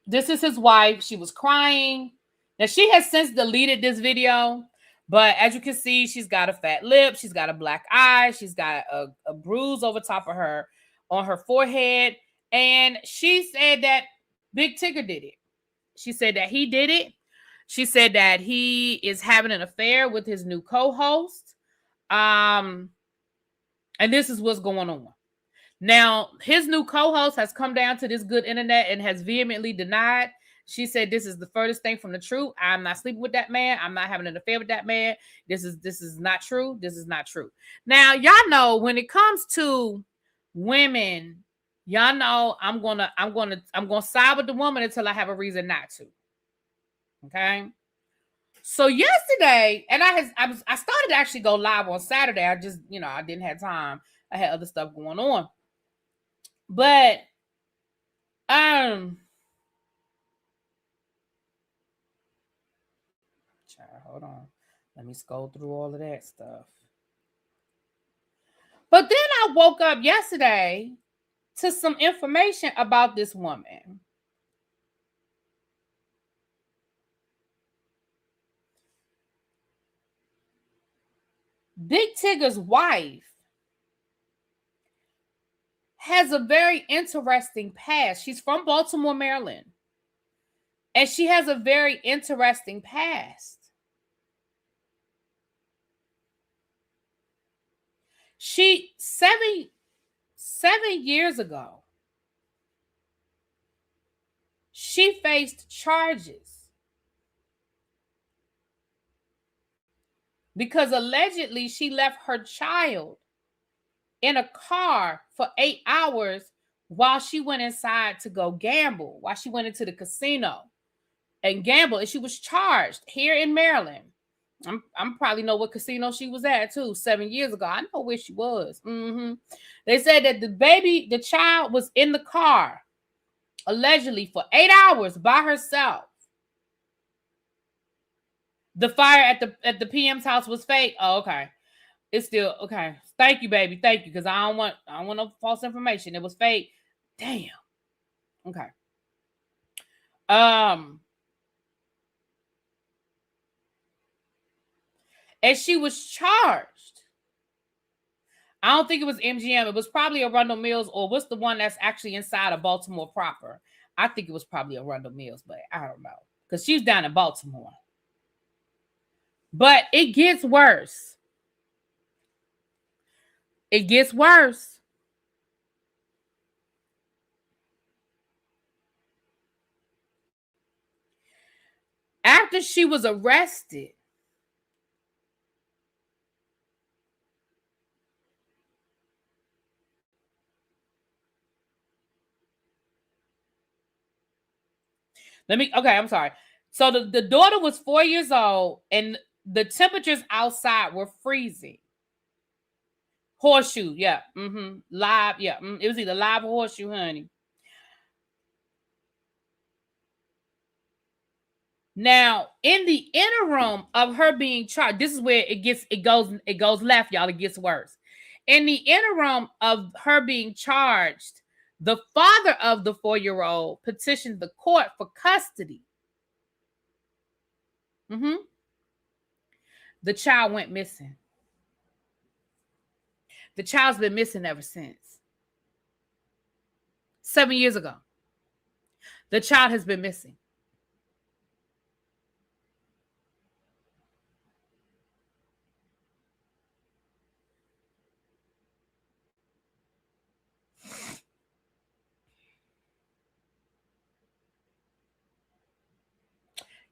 S1: This is his wife. She was crying. Now, she has since deleted this video, but as you can see, she's got a fat lip. She's got a black eye. She's got a bruise over top of her on her forehead. And she said that Big Tigger did it. She said that he did it. She said that he is having an affair with his new co-host. And this is what's going on. Now, his new co-host has come down to this good internet and has vehemently denied. She said, this is the furthest thing from the truth. I'm not sleeping with that man. I'm not having an affair with that man. This is not true. This is not true. Now, y'all know when it comes to women, y'all know I'm gonna side with the woman until I have a reason not to. Okay. So yesterday, and I started to actually go live on Saturday. I just, I didn't have time. I had other stuff going on. But hold on. Let me scroll through all of that stuff. But then I woke up yesterday to some information about this woman. Big Tigger's wife has a very interesting past. She's from Baltimore, Maryland. And she has a very interesting past. She, 7 years ago, she faced charges because allegedly she left her child in a car for 8 hours while she went inside to go gamble, while she went into the casino and gamble, and she was charged here in Maryland. I'm probably know what casino she was at too. 7 years ago, I know where she was. They said that the child was in the car allegedly for 8 hours by herself. The fire at the PM's house was fake. Oh, okay. It's still okay. Thank you, baby. Thank you, because I don't want no false information. It was fake. Damn. Okay. And she was charged. I don't think it was MGM. It was probably Arundel Mills, or what's the one that's actually inside of Baltimore proper? I think it was probably Arundel Mills, but I don't know, because she's down in Baltimore. But it gets worse. It gets worse. After she was arrested, I'm sorry. So the daughter was 4 years old, and the temperatures outside were freezing. Horseshoe, yeah. Live, yeah. It was either live or horseshoe, honey. Now, in the interim of her being charged, this is where it goes left, y'all. It gets worse. In the interim of her being charged, the father of the 4-year-old petitioned the court for custody. The child went missing. The child's been missing ever since. 7 years ago. The child has been missing.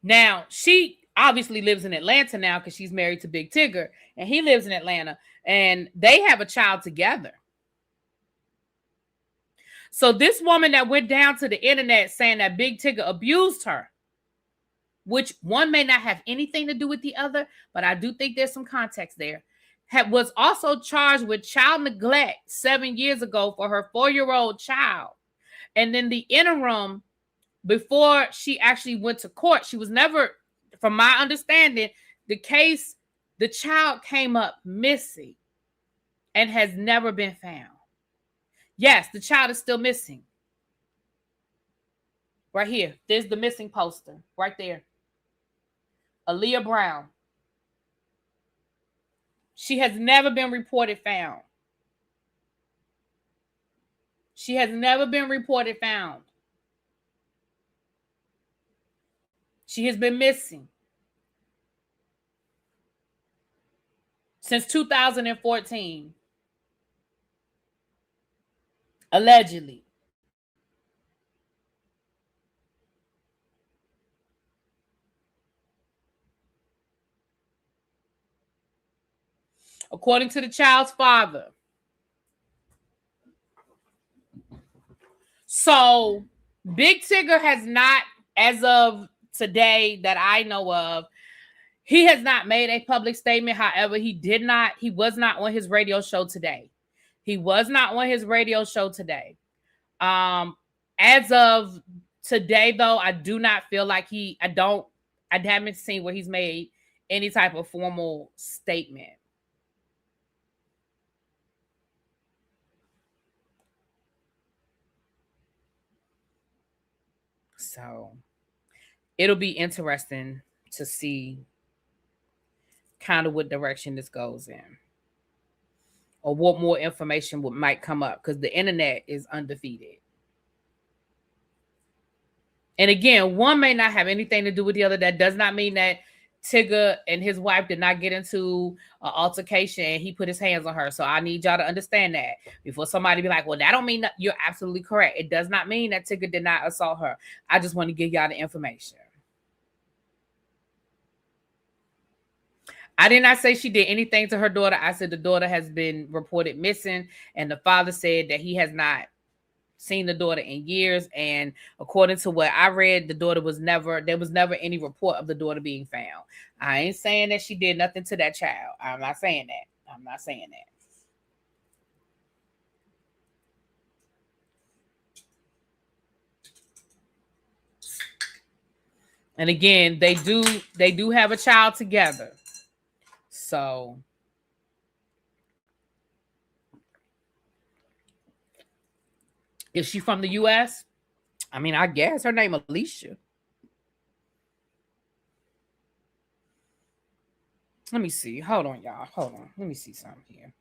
S1: Now, she obviously lives in Atlanta now because she's married to Big Tigger, and he lives in Atlanta, and they have a child together. So this woman that went down to the internet saying that Big Tigger abused her, which one may not have anything to do with the other, but I do think there's some context there, was also charged with child neglect 7 years ago for her 4-year-old child. And then the interim, before she actually went to court, she was never, from my understanding, the child came up missing and has never been found. Yes, the child is still missing. Right here. There's the missing poster. Right there. Aaliyah Brown. She has never been reported found. She has never been reported found. She has been missing since 2014. Allegedly. According to the child's father. So Big Tigger has not, as of today that I know of, he has not made a public statement. However, he was not on his radio show today. As of today, though, I do not feel like I haven't seen where he's made any type of formal statement. So it'll be interesting to see kind of what direction this goes in, or what more information might come up, because the internet is undefeated. And again, one may not have anything to do with the other. That does not mean that Tigger and his wife did not get into an altercation and he put his hands on her. So I need y'all to understand that before somebody be like, well, that don't mean that. You're absolutely correct. It does not mean that Tigger did not assault her. I just want to give y'all the information. I did not say she did anything to her daughter. I said the daughter has been reported missing, and the father said that he has not seen the daughter in years. And according to what I read, there was never any report of the daughter being found. I ain't saying that she did nothing to that child. I'm not saying that. I'm not saying that. And again, they do have a child together. So is she from the US? I mean, I guess her name Alicia. Let me see. Hold on, y'all. Hold on. Let me see something here.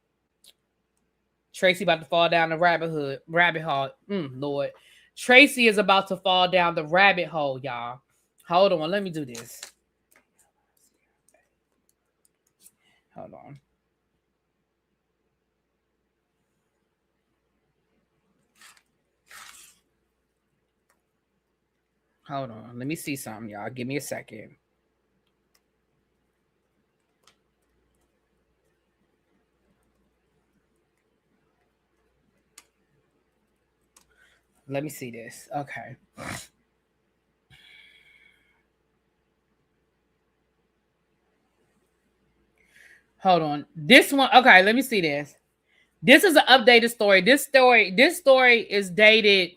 S1: Tracy about to fall down the rabbit hole. Lord. Tracy is about to fall down the rabbit hole, y'all. Hold on. Let me do this. Hold on. Hold on. Let me see something, y'all. Give me a second. Let me see this. Okay. Hold on. This one. Okay, let me see this. This is an updated story. This story is dated.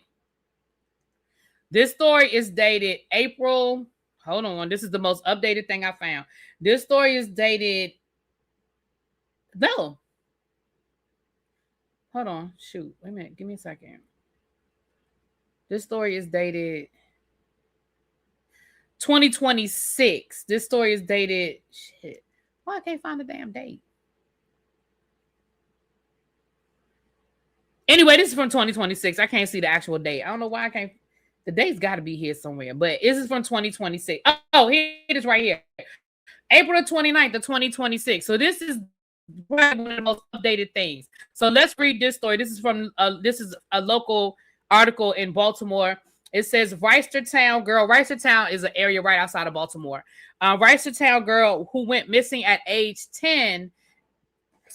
S1: This story is dated April. Hold on. This is the most updated thing I found. This story is dated. No. Hold on. Shoot. Wait a minute. Give me a second. This story is dated 2026. This story is dated. Shit. Why I can't find the damn date? Anyway, this is from 2026. I can't see the actual date. I don't know why I can't. The date's got to be here somewhere, but this is from 2026. Oh, here it is right here. April 29th of 2026. So this is one of the most updated things. So let's read this story. This is from this is a local article in Baltimore. It says Reisterstown girl. Reisterstown is an area right outside of Baltimore. Reisterstown girl who went missing at age 10,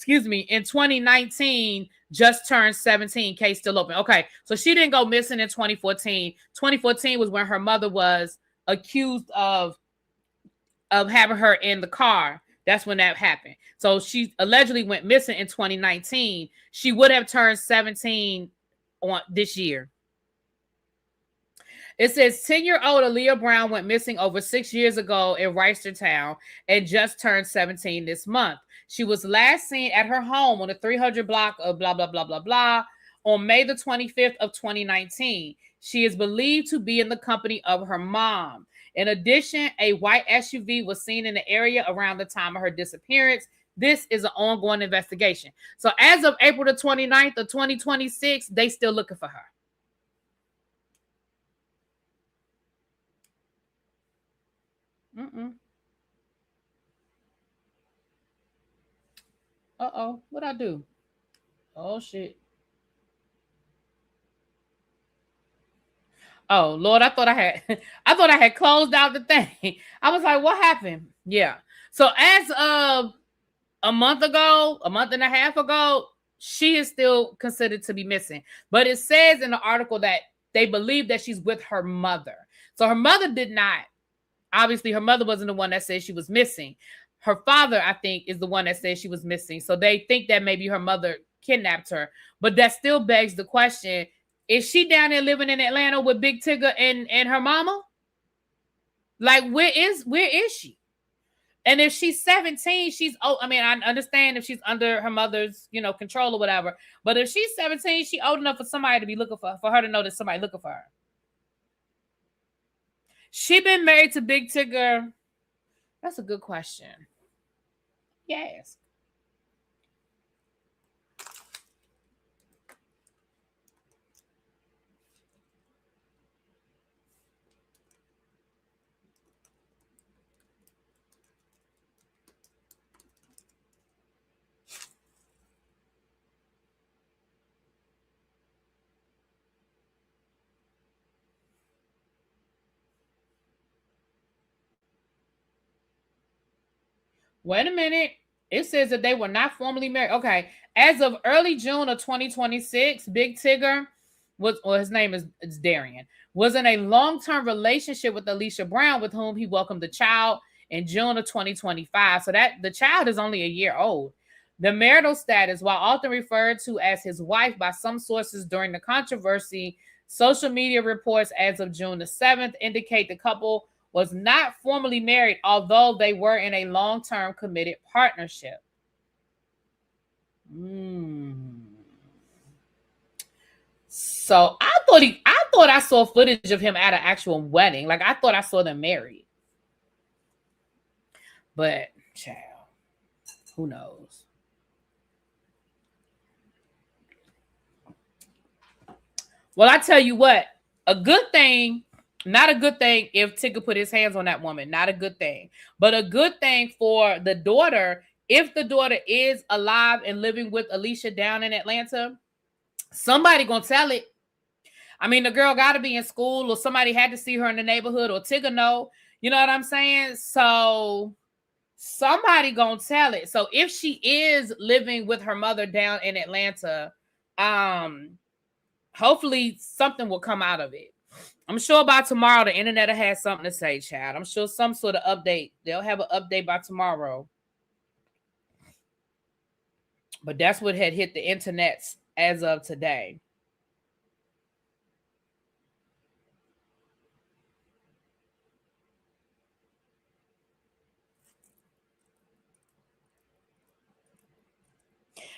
S1: in 2019, just turned 17. Case still open. Okay, so she didn't go missing in 2014. 2014 was when her mother was accused of having her in the car. That's when that happened. So she allegedly went missing in 2019. She would have turned 17 on this year. It says 10-year-old Aaliyah Brown went missing over 6 years ago in Reisterstown and just turned 17 this month. She was last seen at her home on the 300 block of blah, blah, blah, blah, blah on May the 25th of 2019. She is believed to be in the company of her mom. In addition, a white SUV was seen in the area around the time of her disappearance. This is an ongoing investigation. So as of April the 29th of 2026, they still looking for her. Uh-oh. What'd I do? Oh, shit. Oh, Lord, I thought I had closed out the thing. I was like, what happened? Yeah. So as of a month and a half ago, she is still considered to be missing. But it says in the article that they believe that she's with her mother. So her mother did not. Obviously, her mother wasn't the one that said she was missing. Her father, I think, is the one that said she was missing. So they think that maybe her mother kidnapped her. But that still begs the question, is she down there living in Atlanta with Big Tigger and her mama? Like, where is she? And if she's 17, I understand if she's under her mother's, control or whatever. But if she's 17, she's old enough for somebody to be looking for her to know that somebody looking for her. She been married to Big Tigger. That's a good question. Yes. Wait a minute. It says that they were not formally married. Okay. As of early June of 2026, Big Tigger his name is Darian, was in a long-term relationship with Alicia Brown, with whom he welcomed a child in June of 2025. So that the child is only a year old. The marital status, while often referred to as his wife by some sources during the controversy, social media reports as of June the 7th indicate the couple was not formally married, although they were in a long-term committed partnership. So I thought I saw footage of him at an actual wedding. Like, I thought I saw them married. But, child, who knows? Well, I tell you what, a good thing, not a good thing if Tigger put his hands on that woman, not a good thing, but a good thing for the daughter, if the daughter is alive and living with Alicia down in Atlanta, somebody gonna tell it. I mean, the girl got to be in school, or somebody had to see her in the neighborhood, or Tigger know, you know what I'm saying? So somebody gonna tell it. So if she is living with her mother down in Atlanta, hopefully something will come out of it. I'm sure by tomorrow the internet will have something to say, Chad. I'm sure some sort of update. They'll have an update by tomorrow. But that's what had hit the internet as of today.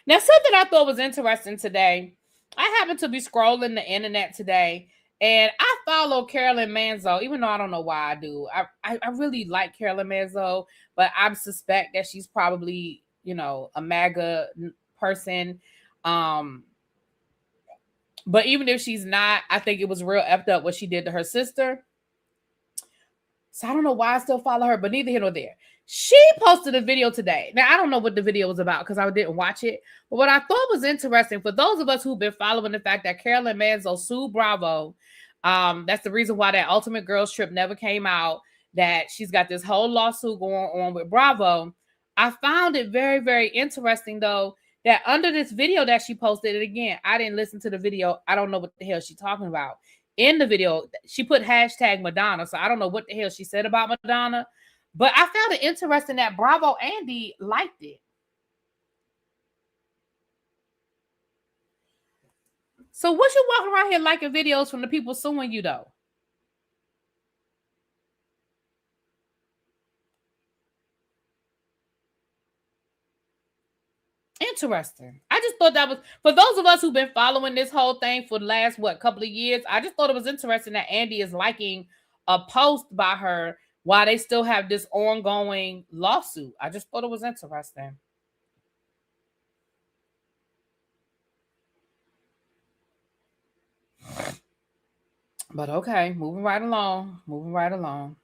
S1: Now, something I thought was interesting today. I happened to be scrolling the internet today, and I follow Carolyn Manzo, even though I don't know why I do. I really like Carolyn Manzo, but I suspect that she's probably, you know, a MAGA person. But even if she's not, I think it was real effed up what she did to her sister. So I don't know why I still follow her, but neither here nor there. She posted a video today. Now, I don't know what the video was about because I didn't watch it. But what I thought was interesting, for those of us who've been following the fact that Carolyn Manzo sued Bravo, that's the reason why that Ultimate Girls Trip never came out, that she's got this whole lawsuit going on with Bravo. I found it very, very interesting, though, that under this video that she posted, and again, I didn't listen to the video. I don't know what the hell she's talking about. In the video, she put hashtag Madonna, so I don't know what the hell she said about Madonna, but I found it interesting that Bravo Andy liked it. So what you walking around here liking videos from the people suing you, though? Interesting. I just thought that was, for those of us who've been following this whole thing for the last, couple of years, I just thought it was interesting that Andy is liking a post by her while they still have this ongoing lawsuit. I just thought it was interesting. But okay, moving right along.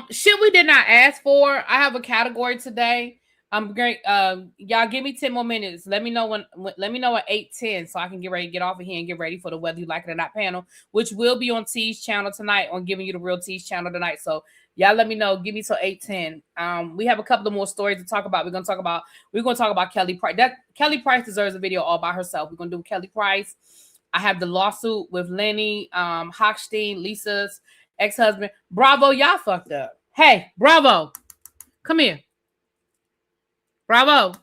S1: Shit we did not ask for. I have a category today. I'm great. Y'all give me 10 more minutes. Let me know at 8:10 so I can get ready to get off of here and get ready for the Whether You Like It or Not panel, which will be on T's channel tonight, on Giving You the Real T's channel tonight. So y'all let me know. Give me till 8:10. We have a couple of more stories to talk about. We're gonna talk about Kelly Price. Kelly Price deserves a video all by herself. We're gonna do Kelly Price. I have the lawsuit with Lenny Hochstein, Lisa's ex-husband. Bravo, y'all fucked up. Hey, Bravo, come here. Bravo,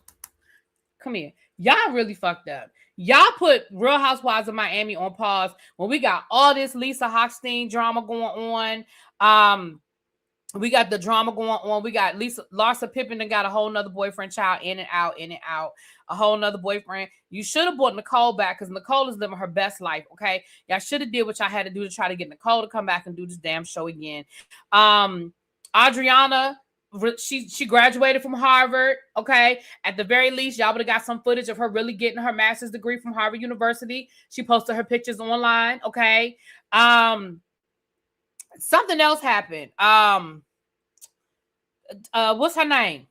S1: come here. Y'all really fucked up. Y'all put Real Housewives of Miami on pause when we got all this Lisa Hochstein drama going on. We got the drama going on. We got Larsa Pippen and got a whole nother boyfriend, child, in and out, a whole nother boyfriend. You should have brought Nicole back because Nicole is living her best life, okay? Y'all should have did what y'all had to do to try to get Nicole to come back and do this damn show again. Adriana, she graduated from Harvard, okay? At the very least, y'all would have got some footage of her really getting her master's degree from Harvard University. She posted her pictures online, okay? Something else happened. What's her name?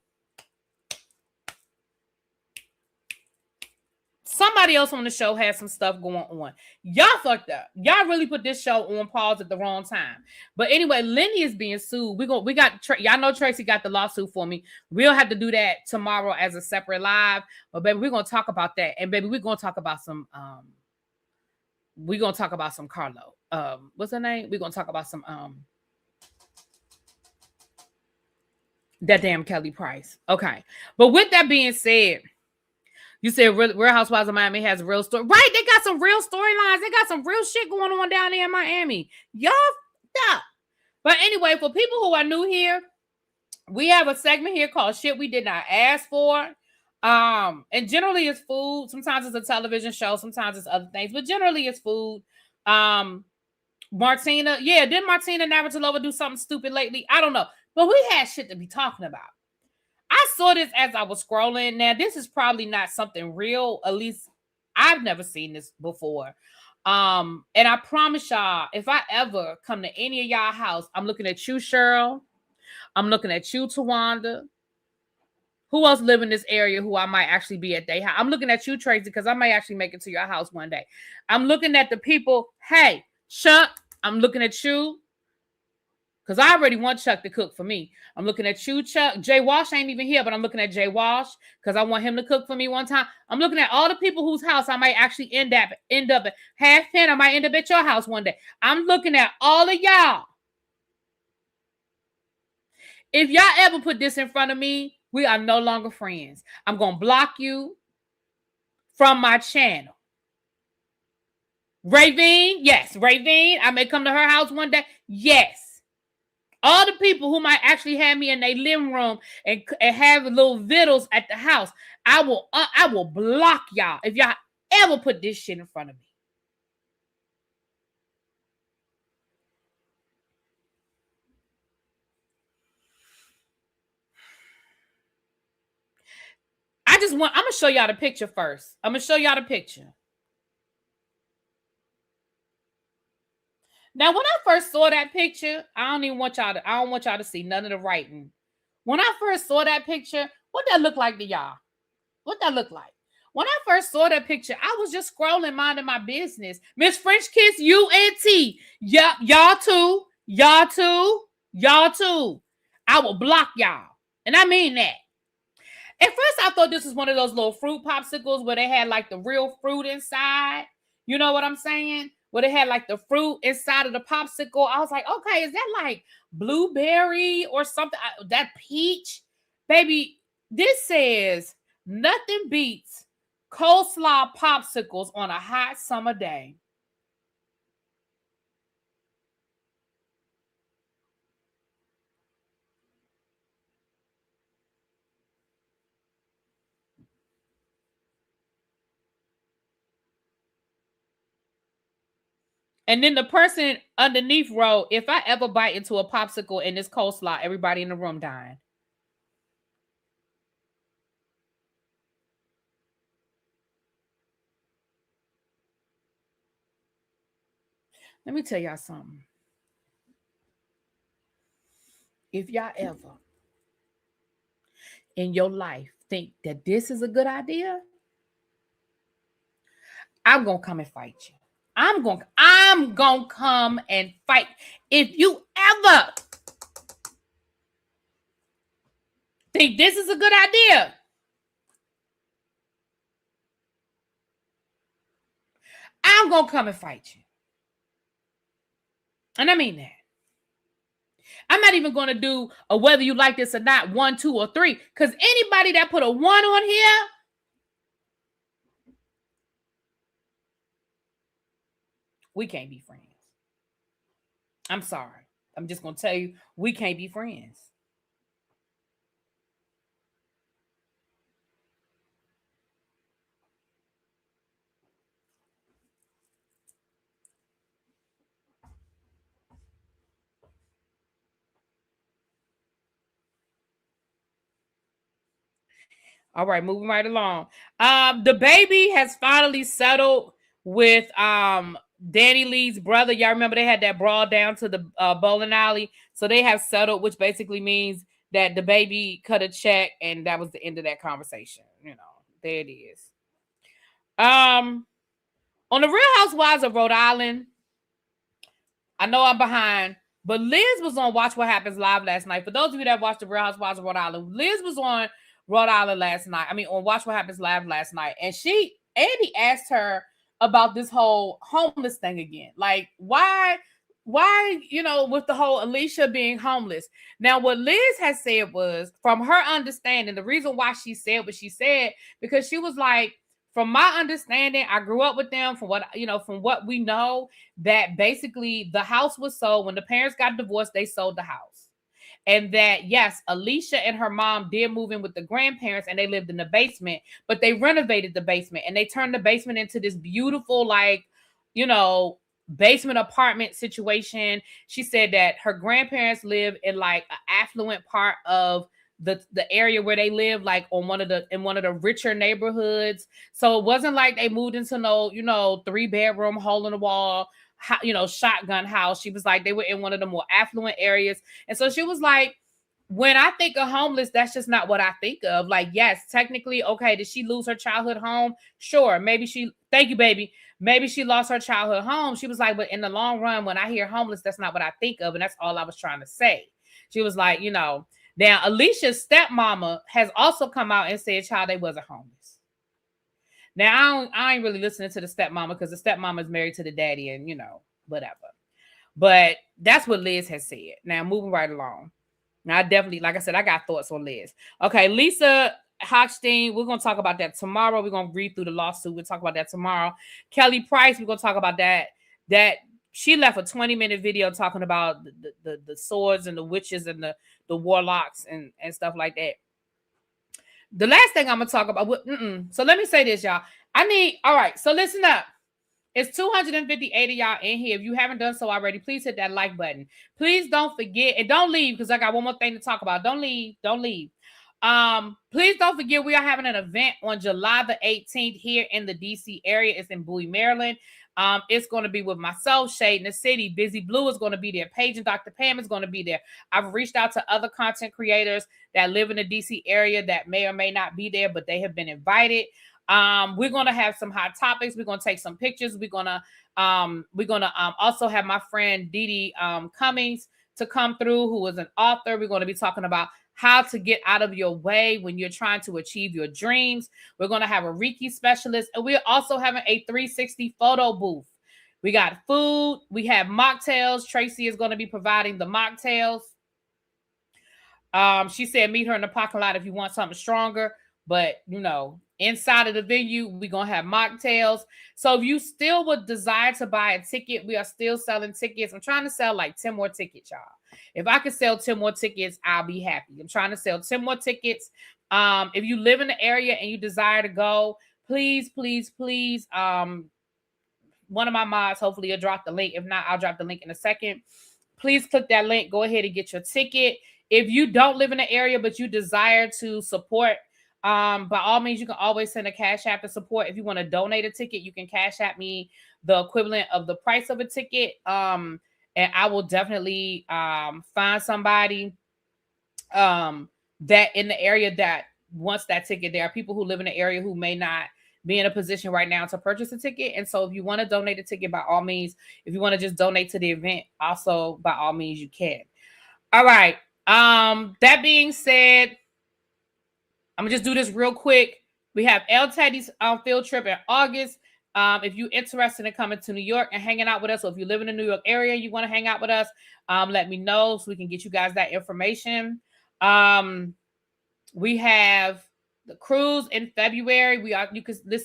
S1: Somebody else on the show had some stuff going on. Y'all fucked up. Y'all really put this show on pause at the wrong time. But anyway, Lenny is being sued. Y'all know Tracy got the lawsuit for me. We'll have to do that tomorrow as a separate live. But baby, we're gonna talk about that. And baby, we're gonna talk about some we're gonna talk about some Carlo. What's her name? We're gonna talk about some that damn Kelly Price. Okay. But with that being said, you said Real Housewives of Miami has a real story. Right, they got some real storylines. They got some real shit going on down there in Miami. Y'all stop. But anyway, for people who are new here, we have a segment here called Shit We Did Not Ask For. And generally it's food. Sometimes it's a television show. Sometimes it's other things. But generally it's food. Martina. Yeah, didn't Martina Navratilova do something stupid lately? I don't know. But we had shit to be talking about. I saw this as I was scrolling. Now, this is probably not something real. At least I've never seen this before. And I promise y'all, if I ever come to any of y'all house, I'm looking at you, Cheryl. I'm looking at you, Tawanda. Who else live in this area who I might actually be at their house? I'm looking at you, Tracy, because I might actually make it to your house one day. I'm looking at the people. Hey, Chuck, I'm looking at you. Because I already want Chuck to cook for me. I'm looking at you, Chuck. Jay Walsh ain't even here, but I'm looking at Jay Walsh because I want him to cook for me one time. I'm looking at all the people whose house I might actually end up at. Half 10, I might end up at your house one day. I'm looking at all of y'all. If y'all ever put this in front of me, we are no longer friends. I'm going to block you from my channel. Ravine, yes. Ravine, I may come to her house one day. Yes. All the people who might actually have me in their living room and have little vittles at the house, I will block y'all if y'all ever put this shit in front of me. I'm going to show y'all the picture first. I'm going to show y'all the picture. Now, when I first saw that picture, I don't want y'all to see none of the writing. When I first saw that picture, what that look like to y'all? What that look like? When I first saw that picture, I was just scrolling, minding my business. Miss French Kiss, UNT. Yeah, y'all too. Y'all too. Y'all too. I will block y'all. And I mean that. At first, I thought this was one of those little fruit popsicles where they had like the real fruit inside. You know what I'm saying? Where they had like the fruit inside of the popsicle. I was like, okay, is that like blueberry or something? That peach? Baby, this says nothing beats coleslaw popsicles on a hot summer day. And then the person underneath wrote, if I ever bite into a popsicle in this coleslaw, everybody in the room dying. Let me tell y'all something. If y'all ever in your life think that this is a good idea, I'm going to come and fight you. I'm going to come and fight. If you ever think this is a good idea, I'm going to come and fight you. And I mean that. I'm not even going to do a whether you like this or not, 1, 2, or 3. Because anybody that put a 1 on here, we can't be friends. I'm sorry. I'm just going to tell you, we can't be friends. All right, moving right along. The baby has finally settled with Danny Lee's brother. Y'all remember they had that brawl down to the bowling alley. So they have settled, which basically means that the baby cut a check, and that was the end of that conversation. You know, there it is. On the Real Housewives of Rhode Island, I know I'm behind, but Liz was on Watch What Happens Live last night. For those of you that watched the Real Housewives of Rhode Island, Liz was on Rhode Island last night. I mean, on Watch What Happens Live last night. And Andy asked her about this whole homeless thing again. Like, why, with the whole Alicia being homeless. Now, what Liz has said was, from her understanding, the reason why she said what she said, because she was like, from my understanding, I grew up with them, from what we know, that basically the house was sold. When the parents got divorced, they sold the house. And that, yes, Alicia and her mom did move in with the grandparents and they lived in the basement, but they renovated the basement and they turned the basement into this beautiful, like, basement apartment situation. She said that her grandparents live in like an affluent part of the area where they live, like in one of the richer neighborhoods. So it wasn't like they moved into no 3-bedroom hole in the wall, shotgun house. She was like, they were in one of the more affluent areas. And so she was like, when I think of homeless, that's just not what I think of. Like, yes, technically, okay, did she lose her childhood home? Sure. Thank you, baby. Maybe she lost her childhood home. She was like, but in the long run, when I hear homeless, that's not what I think of. And that's all I was trying to say. She was like, now Alicia's stepmama has also come out and said, child, they wasn't homeless. Now, I ain't really listening to the stepmama because the stepmama is married to the daddy and, whatever. But that's what Liz has said. Now, moving right along. Now, I definitely, like I said, I got thoughts on Liz. Okay, Lisa Hochstein, we're going to talk about that tomorrow. We're going to read through the lawsuit. We'll talk about that tomorrow. Kelly Price, we're going to talk about that. That she left a 20-minute video talking about the swords and the witches and the warlocks and stuff like that. The last thing I'm going to talk about, so let me say this, y'all. All right, so listen up. It's 258 of y'all in here. If you haven't done so already, please hit that like button. Please don't forget, and don't leave because I got one more thing to talk about. Don't leave. Please don't forget we are having an event on July the 18th here in the DC area. It's in Bowie, Maryland. It's going to be with myself, Shade in the City. Busy Blue is going to be there. Paige and Dr. Pam is going to be there. I've reached out to other content creators that live in the DC area that may or may not be there, but they have been invited. We're going to have some hot topics. We're going to take some pictures. We're going to also have my friend Dee Cummings to come through, who is an author. We're going to be talking about how to get out of your way when you're trying to achieve your dreams. We're going to have a Reiki specialist, and we're also having a 360 photo booth. We got food. We have mocktails. Tracy is going to be providing the mocktails. She said, meet her in the parking lot if you want something stronger. But, inside of the venue, we're going to have mocktails. So if you still would desire to buy a ticket, we are still selling tickets. I'm trying to sell like 10 more tickets, y'all. If I could sell 10 more tickets, I'll be happy. I'm trying to sell 10 more tickets. If you live in the area and you desire to go, please, please, please. One of my mods, hopefully, will drop the link. If not, I'll drop the link in a second. Please click that link. Go ahead and get your ticket. If you don't live in the area, but you desire to support, by all means, you can always send a Cash App to support. If you want to donate a ticket, you can Cash App me the equivalent of the price of a ticket. And I will definitely find somebody that in the area that wants that ticket. There are people who live in the area who may not be in a position right now to purchase a ticket. And so if you want to donate a ticket, by all means, if you want to just donate to the event, also by all means, you can. All right. That being said, I'm gonna just do this real quick. We have El Teddy's field trip in August. If you're interested in coming to New York and hanging out with us, or if you live in the New York area and you want to hang out with us, let me know so we can get you guys that information. We have the cruise in February.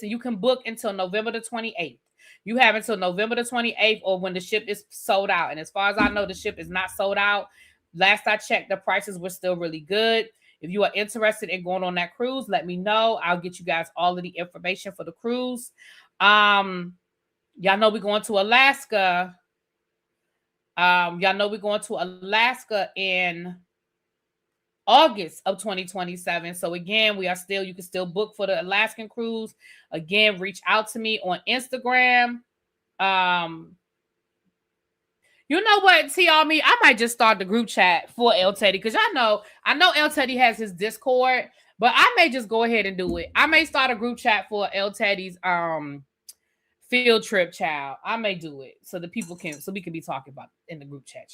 S1: You can book until November the 28th. You have until November the 28th or when the ship is sold out. And as far as I know, the ship is not sold out. Last I checked, the prices were still really good. If you are interested in going on that cruise, let me know. I'll get you guys all of the information for the cruise. Y'all know we're going to Alaska. Y'all know we're going to Alaska in August of 2027. So again, you can still book for the Alaskan cruise. Again, reach out to me on Instagram. You know what, me, I might just start the group chat for El Teddy because I know El Teddy has his Discord, but I may just go ahead and do it. I may start a group chat for El Teddy's field trip, child. I may do it so we can be talking about it in the group chat.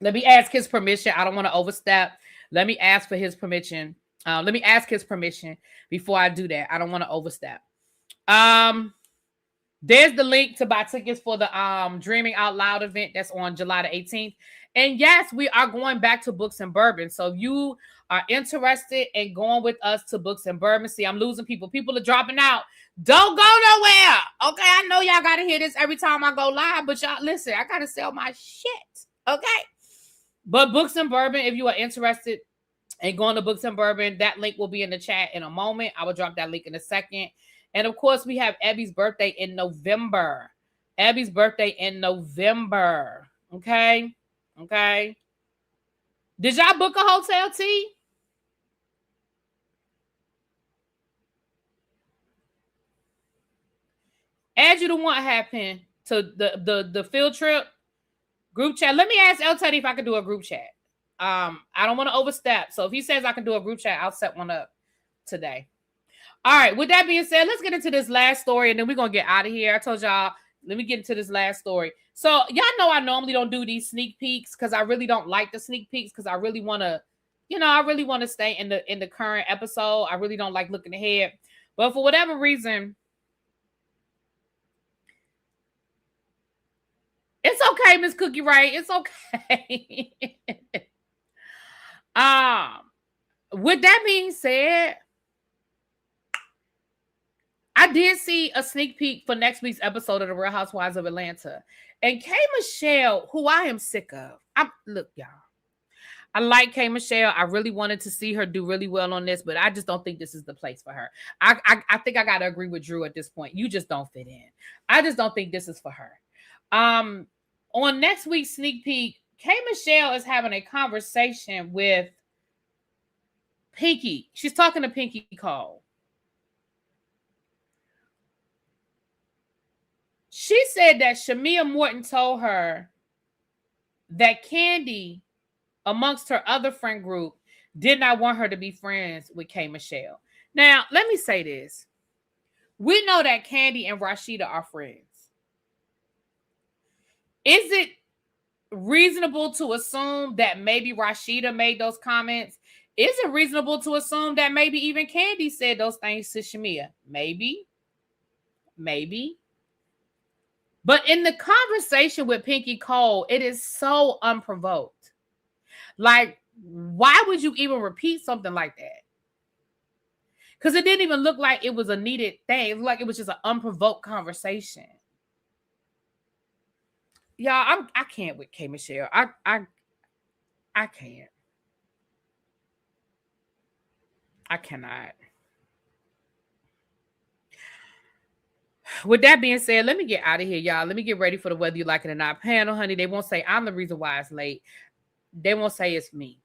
S1: Let me ask his permission. I don't want to overstep. Let me ask for his permission. Let me ask his permission before I do that. I don't want to overstep. There's the link to buy tickets for the Dreaming Out Loud event that's on July the 18th. And yes, we are going back to Books and Bourbon. So if you are interested in going with us to Books and Bourbon, see, I'm losing people. People are dropping out. Don't go nowhere. Okay, I know y'all got to hear this every time I go live, but y'all, listen, I got to sell my shit. Okay? But Books and Bourbon, if you are interested in going to Books and Bourbon, that link will be in the chat in a moment. I will drop that link in a second. And of course, we have Abby's birthday in November. Abby's birthday in November. Okay? Okay. Did y'all book a hotel, T? As you to what happened to the field trip group chat. Let me ask El Teddy if I can do a group chat. I don't want to overstep. So if he says I can do a group chat, I'll set one up today. All right. With that being said, let's get into this last story and then we're going to get out of here. I told y'all, let me get into this last story. So y'all know I normally don't do these sneak peeks because I really don't like the sneak peeks because I really want to, I really want to stay in the current episode. I really don't like looking ahead. But for whatever reason, it's okay, Miss Cookie Wright. It's okay. With that being said, I did see a sneak peek for next week's episode of The Real Housewives of Atlanta. And K. Michelle, who I am sick of. Look, y'all. I like K. Michelle. I really wanted to see her do really well on this, but I just don't think this is the place for her. I think I got to agree with Drew at this point. You just don't fit in. I just don't think this is for her. On next week's sneak peek, K. Michelle is having a conversation with Pinky. She's talking to Pinky Cole. She said that Shamia Morton told her that Candy, amongst her other friend group, did not want her to be friends with K. Michelle. Now, let me say this. We know that Candy and Rashida are friends. Is it reasonable to assume that maybe Rashida made those comments? Is it reasonable to assume that maybe even Candy said those things to Shamia? Maybe. But in the conversation with Pinky Cole, it is so unprovoked. Like, why would you even repeat something like that? Because it didn't even look like it was a needed thing. It looked like it was just an unprovoked conversation. Y'all, I can't with K. Michelle. I can't. I cannot. With that being said, let me get out of here, y'all. Let me get ready for the Whether You Like It or Not panel, honey. They won't say I'm the reason why it's late. They won't say it's me.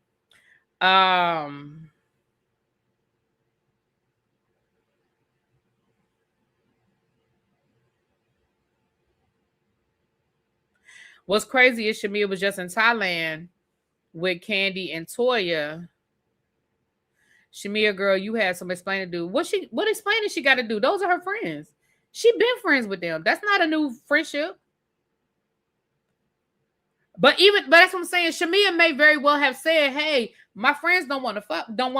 S1: What's crazy is Shamia was just in Thailand with Candy and Toya. Shamia, girl, you had some explaining to do. What explaining she got to do? Those are her friends. She been friends with them. That's not a new friendship. But that's what I'm saying. Shamia may very well have said, "Hey, my friends don't want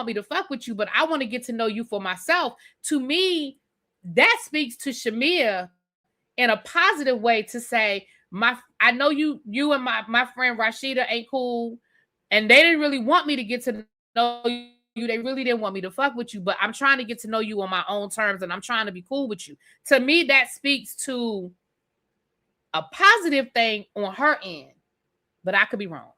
S1: me to fuck with you, but I want to get to know you for myself." To me, that speaks to Shamia in a positive way to say, I know you and my friend Rashida ain't cool, and they didn't really want me to get to know you. They really didn't want me to fuck with you, but I'm trying to get to know you on my own terms, and I'm trying to be cool with you. To me, that speaks to a positive thing on her end. But I could be wrong.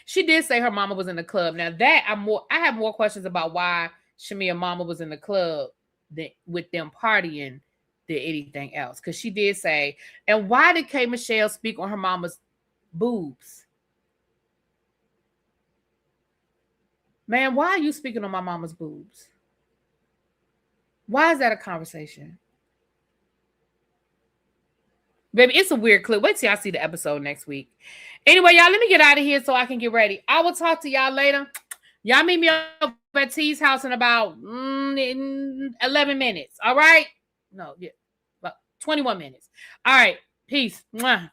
S1: She did say her mama was in the club. Now that I have more questions about why Shamia mama was in the club with them partying than anything else. Because she did say, and why did K. Michelle speak on her mama's boobs? Man, why are you speaking on my mama's boobs? Why is that a conversation? Baby, it's a weird clip. Wait till y'all see the episode next week. Anyway, y'all, let me get out of here so I can get ready. I will talk to y'all later. Y'all meet me up at T's house in about 11 minutes. All right? No, yeah, about 21 minutes. All right. Peace. Mwah.